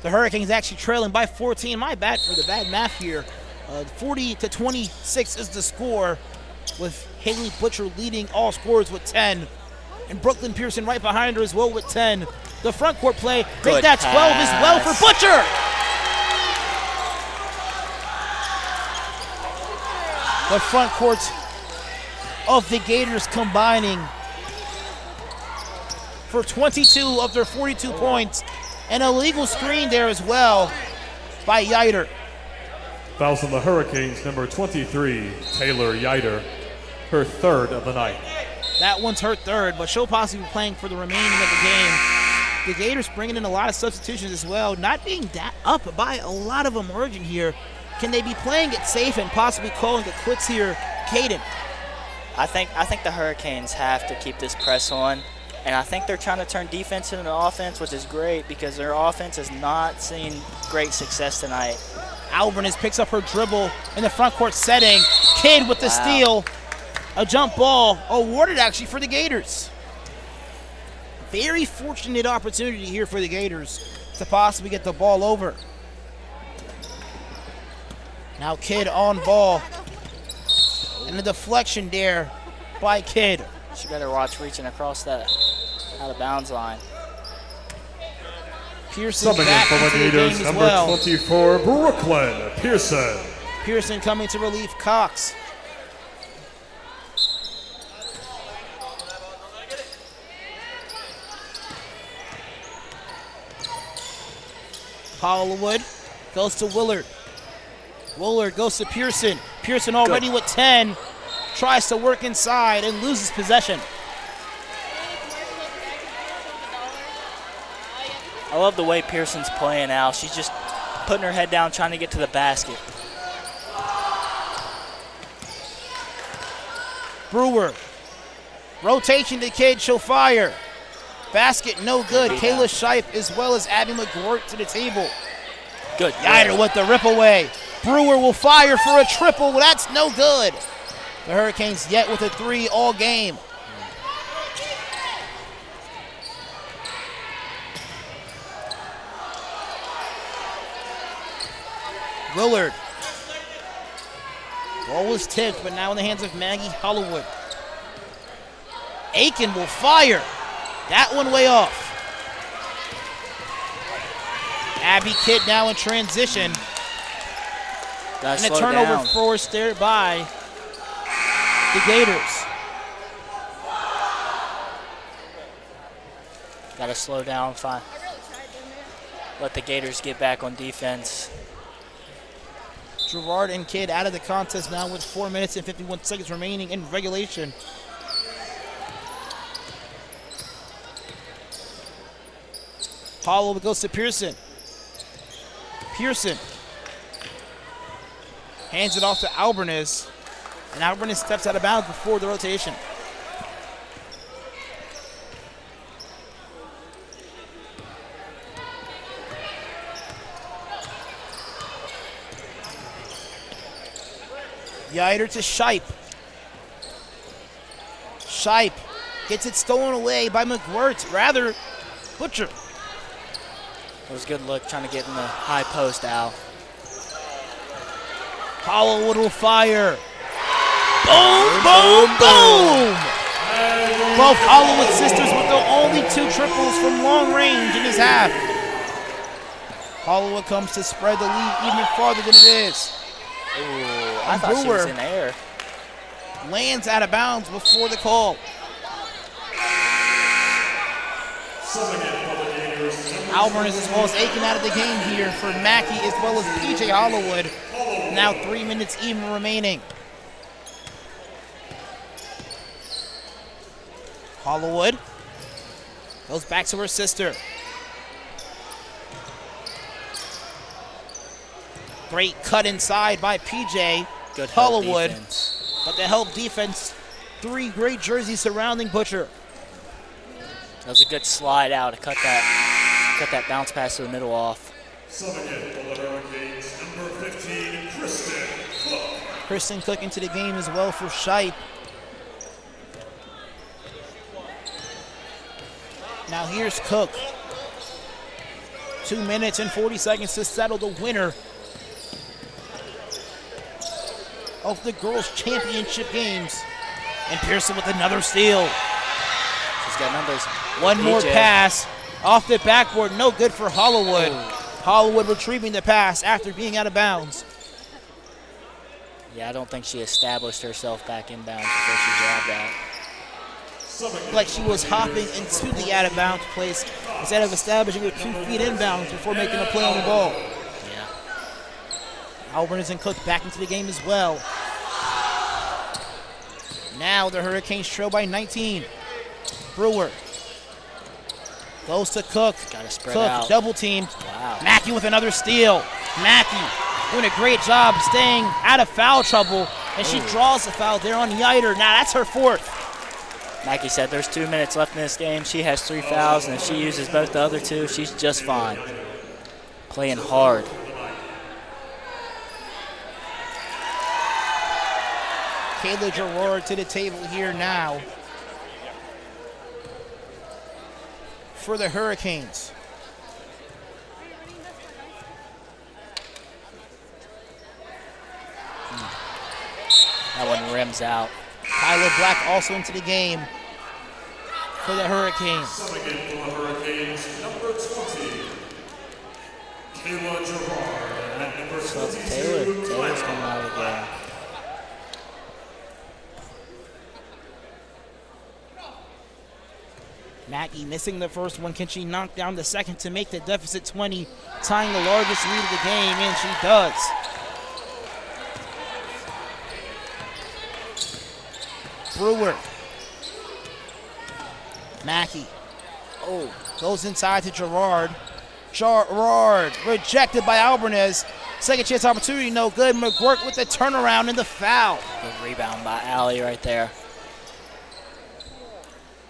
Speaker 6: The Hurricanes actually trailing by 14. My bad for the bad math here. 40-26 is the score, with Haley Butcher leading all scorers with 10. And Brooklyn Pearson right behind her as well with 10. The front court play, make that 12 as well for Butcher. The front court of the Gators combining for 22 of their 42 points. An illegal screen there as well by Yider.
Speaker 2: Fouls on the Hurricanes, number 23, Taylor Yider, her third of the night.
Speaker 6: That one's her third, but she'll possibly be playing for the remaining of the game. The Gators bringing in a lot of substitutions as well, not being up by a lot of them emerging here. Can they be playing it safe and possibly calling it quits here, Caden?
Speaker 5: I think the Hurricanes have to keep this press on. And I think they're trying to turn defense into offense, which is great because their offense has not seen great success tonight.
Speaker 6: Alvarez picks up her dribble in the front court setting. Kidd with the steal. A jump ball awarded actually for the Gators. Very fortunate opportunity here for the Gators to possibly get the ball over. Now Kidd on ball. And the deflection there by Kidd.
Speaker 5: She better watch reaching across that out-of-bounds line.
Speaker 6: Pearson
Speaker 2: subbing
Speaker 6: back
Speaker 2: in for
Speaker 6: into
Speaker 2: the
Speaker 6: the
Speaker 2: Gators,
Speaker 6: game as
Speaker 2: number
Speaker 6: well.
Speaker 2: 24, Brooklyn Pearson.
Speaker 6: Pearson coming to relieve Cox. Hollywood goes to Willard. Willard goes to Pearson. Pearson already with 10. Tries to work inside and loses possession.
Speaker 5: I love the way Pearson's playing out. She's just putting her head down, trying to get to the basket.
Speaker 6: Brewer. Rotation to kid, she'll fire. Basket no good. Kayla Shipe as well as Abby McGuirt to the table.
Speaker 5: Good.
Speaker 6: Yider with the rip away. Brewer will fire for a triple. Well, that's no good. The Hurricanes yet with a 3 all game. Willard. Ball was tipped, but now in the hands of Maggie Hollywood. Aiken will fire. That one way off. Abby Kidd now in transition. And a turnover forced there by the Gators.
Speaker 5: Got to slow down, fine. Let the Gators get back on defense.
Speaker 6: Gerard and Kidd out of the contest now with 4 minutes and 51 seconds remaining in regulation. Hollow goes to Pearson. Pearson hands it off to Albernes, and Albernes steps out of bounds before the rotation. Yider to Shipe. Shipe gets it stolen away by McGuirt, rather Butcher.
Speaker 5: It was a good look, trying to get in the high post, Al.
Speaker 6: Hollywood will fire. Boom, boom, boom! Both Hollywood sisters with the only 2 triples from long range in this half. Hollywood comes to spread the lead even farther than it is.
Speaker 5: Ooh, I thought she was in the air.
Speaker 6: Lands out of bounds before the call. Alvarez as well as Aiken out of the game here for Mackey as well as PJ Hollywood. Now 3 minutes even remaining. Hollywood goes back to her sister. Great cut inside by PJ
Speaker 5: Good
Speaker 6: Hollywood.
Speaker 5: Defense.
Speaker 6: But the help defense, 3 great jerseys surrounding Butcher.
Speaker 5: That was a good slide out to cut that bounce pass to the middle off.
Speaker 4: Subbing in for the Hurricanes, number 15, Kristen Cook.
Speaker 6: Kristen Cook into the game as well for Shipe. Now here's Cook. 2 minutes and 40 seconds to settle the winner of the girls' championship games. And Pearson with another steal.
Speaker 5: She's got numbers.
Speaker 6: One more pass off the backboard, no good for Hollywood. Hollywood retrieving the pass after being out of bounds.
Speaker 5: Yeah, I don't think she established herself back inbounds before she grabbed that.
Speaker 6: Like she was hopping into the out of bounds place instead of establishing her 2 feet inbounds before making a play on the ball.
Speaker 5: Yeah.
Speaker 6: Albernes and Cook back into the game as well. Now the Hurricanes trail by 19. Brewer goes to Cook.
Speaker 5: Gotta spread
Speaker 6: Cook
Speaker 5: out.
Speaker 6: double teamed.
Speaker 5: Wow.
Speaker 6: Mackey with another steal. Mackey doing a great job staying out of foul trouble, and she draws the foul there on Yider. Now that's her 4th.
Speaker 5: Mackey said there's 2 minutes left in this game. She has 3 fouls, and if she uses both the other 2, she's just fine. Playing hard.
Speaker 6: Kayla Gerard to the table here now for the Hurricanes.
Speaker 5: That one rims out.
Speaker 6: Kyla Black also into the game for the Hurricanes.
Speaker 4: Subbing in for the Hurricanes, number 20, Kayla Gerard, and at number
Speaker 5: So Taylor's coming out of the game.
Speaker 6: Mackey missing the first one. Can she knock down the second to make the deficit 20, tying the largest lead of the game? And she does. Brewer. Mackey. Oh, goes inside to Gerard. Gerard rejected by Alvarez. Second chance opportunity, no good. McGuirk with the turnaround and the foul.
Speaker 5: Good rebound by Allie right there.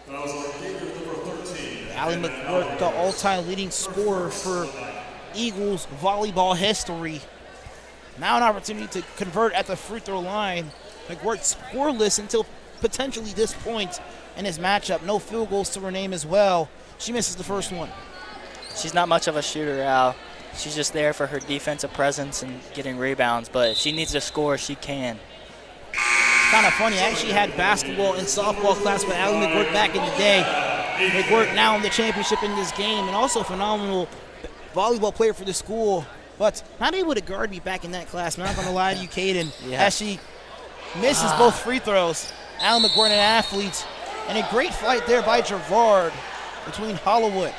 Speaker 6: Allie McGuirk, the all-time leading scorer for Eagles volleyball history. Now an opportunity to convert at the free throw line. McGuirk scoreless until potentially this point in his matchup. No field goals to her name as well. She misses the first one.
Speaker 5: She's not much of a shooter, Al. She's just there for her defensive presence and getting rebounds, but if she needs to score, she can.
Speaker 6: Kind of funny, I actually had basketball and softball class with Allie McGuirk back in the day. McGuirk now in the championship in this game, and also phenomenal volleyball player for the school, but not able to guard me back in that class. I'm not going to lie to you, Caden, as she misses both free throws. Allie McGuirk, an athlete, and a great fight there by Gerard between Hollywood.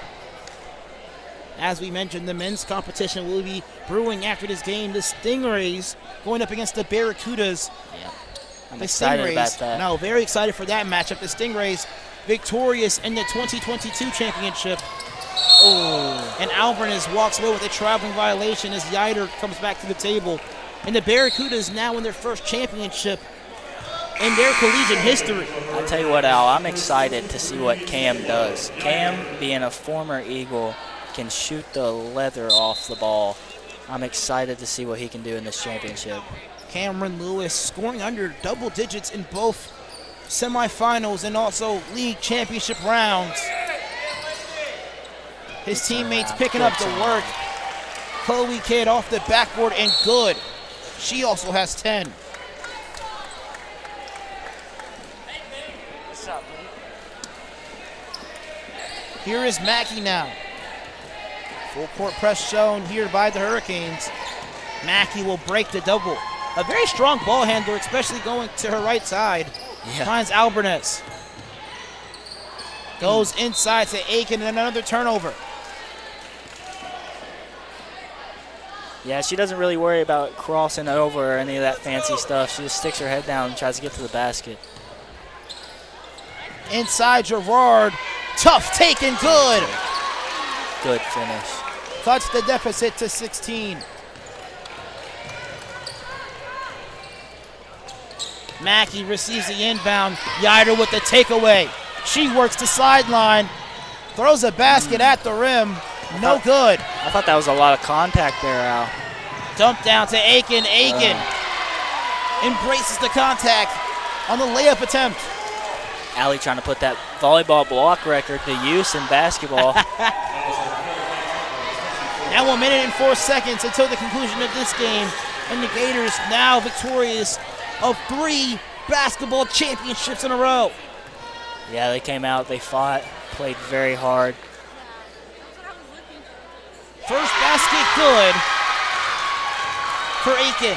Speaker 6: As we mentioned, the men's competition will be brewing after this game. The Stingrays going up against the Barracudas.
Speaker 5: Yeah, I'm excited about that.
Speaker 6: No, very excited for that matchup. The Stingrays victorious in the 2022 championship. Oh, and Alvarez walks away with a traveling violation as Yider comes back to the table. And the Barracudas now in their first championship in their collegiate history.
Speaker 5: I'll tell you what, Al, I'm excited to see what Cam does. Cam, being a former Eagle, can shoot the leather off the ball. I'm excited to see what he can do in this championship.
Speaker 6: Cameron Lewis scoring under double digits in both semifinals and also league championship rounds. His teammates picking up the work. Chloe Kidd off the backboard and good. She also has 10. Here is Mackey now. Full court press shown here by the Hurricanes. Mackey will break the double. A very strong ball handler, especially going to her right side.
Speaker 5: Yeah.
Speaker 6: Finds Alvarez. Goes inside to Aiken and another turnover.
Speaker 5: Yeah, she doesn't really worry about crossing over or any of that fancy stuff. She just sticks her head down and tries to get to the basket.
Speaker 6: Inside Gerard. Tough take and good.
Speaker 5: Good finish.
Speaker 6: Cuts the deficit to 16. Mackey receives the inbound. Yider with the takeaway. She works the sideline. Throws a basket at the rim. No good.
Speaker 5: I thought that was a lot of contact there, Al.
Speaker 6: Dump down to Aiken. Aiken embraces the contact on the layup attempt.
Speaker 5: Allie trying to put that volleyball block record to use in basketball.
Speaker 6: Now 1 minute and 4 seconds until the conclusion of this game. And the Gators now victorious of 3 basketball championships in a row.
Speaker 5: Yeah, they came out, they fought, played very hard.
Speaker 6: First basket good for Aiken.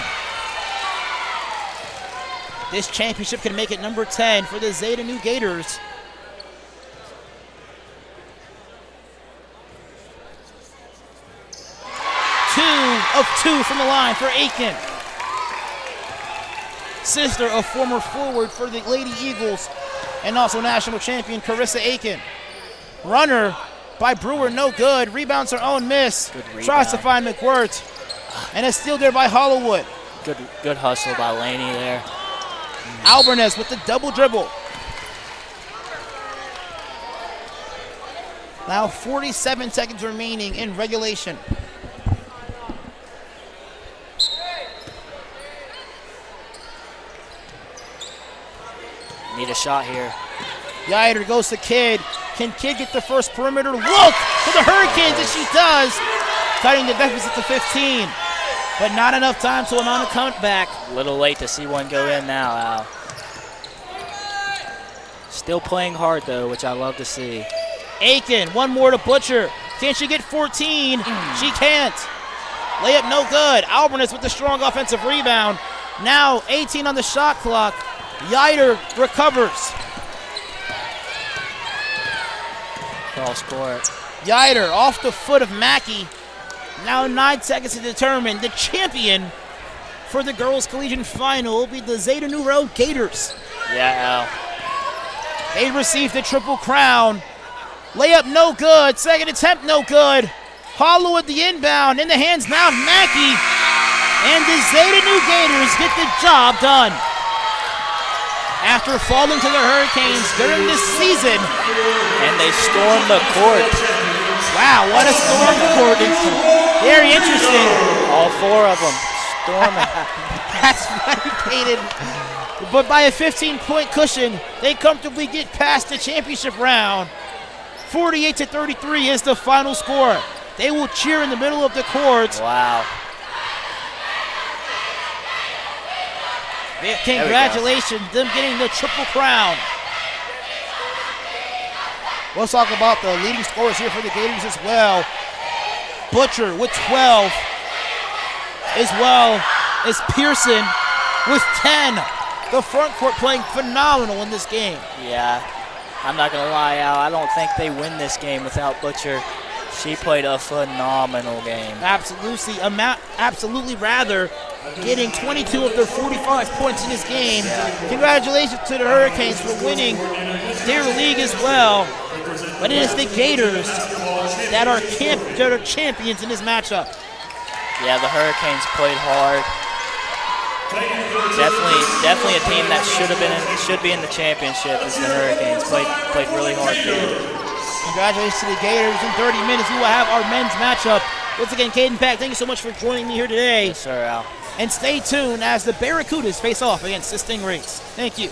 Speaker 6: This championship can make it number 10 for the Zeta Nu Gators. Two of 2 from the line for Aiken. Sister of former forward for the Lady Eagles and also national champion Carissa Aiken. Runner by Brewer, no good. Rebounds her own miss. Tries to find McWirt. And a steal there by Hollywood.
Speaker 5: Good hustle by Laney there.
Speaker 6: Alvarez with the double dribble. Now 47 seconds remaining in regulation.
Speaker 5: Need a shot here.
Speaker 6: Yider goes to Kidd. Can Kidd get the first perimeter look for the Hurricanes? And she does. Cutting the deficit to 15. But not enough time to amount a comeback.
Speaker 5: A little late to see one go in now, Al. Still playing hard, though, which I love to see.
Speaker 6: Aiken, one more to Butcher. Can she get 14? She can't. Layup no good. Albernis with the strong offensive rebound. Now 18 on the shot clock. Yider recovers.
Speaker 5: Cross court.
Speaker 6: Yider off the foot of Mackey. Now 9 seconds to determine the champion for the girls' collegiate final will be the Zeta New Road Gators.
Speaker 5: Yeah, Al.
Speaker 6: They received the triple crown. Layup no good. Second attempt no good. Hollow at the inbound. In the hands now of Mackey. And the Zeta New Gators get the job done. After falling to the Hurricanes during this season.
Speaker 5: And they stormed the court.
Speaker 6: Wow, what a storm the court. It's very interesting.
Speaker 5: All 4 of them storming.
Speaker 6: That's vindicated. But by a 15-point cushion, they comfortably get past the championship round. 48-33 is the final score. They will cheer in the middle of the court.
Speaker 5: Wow.
Speaker 6: Congratulations, them getting the triple crown. Let's talk about the leading scorers here for the Gators as well. Butcher with 12, as well as Pearson with 10. The front court playing phenomenal in this game.
Speaker 5: Yeah, I'm not going to lie, Al. I don't think they win this game without Butcher. She played a phenomenal game.
Speaker 6: Absolutely rather, getting 22 of their 45 points in this game. Congratulations to the Hurricanes for winning their league as well. But it is the Gators that are champions in this matchup.
Speaker 5: Yeah, the Hurricanes played hard. Definitely a team that should be in the championship is the Hurricanes. Played really hard game.
Speaker 6: Congratulations to the Gators. In 30 minutes, we will have our men's matchup. Once again, Caden Pack, thank you so much for joining me here today.
Speaker 5: Yes, sir, Al.
Speaker 6: And stay tuned as the Barracudas face off against the Stingrays. Thank you.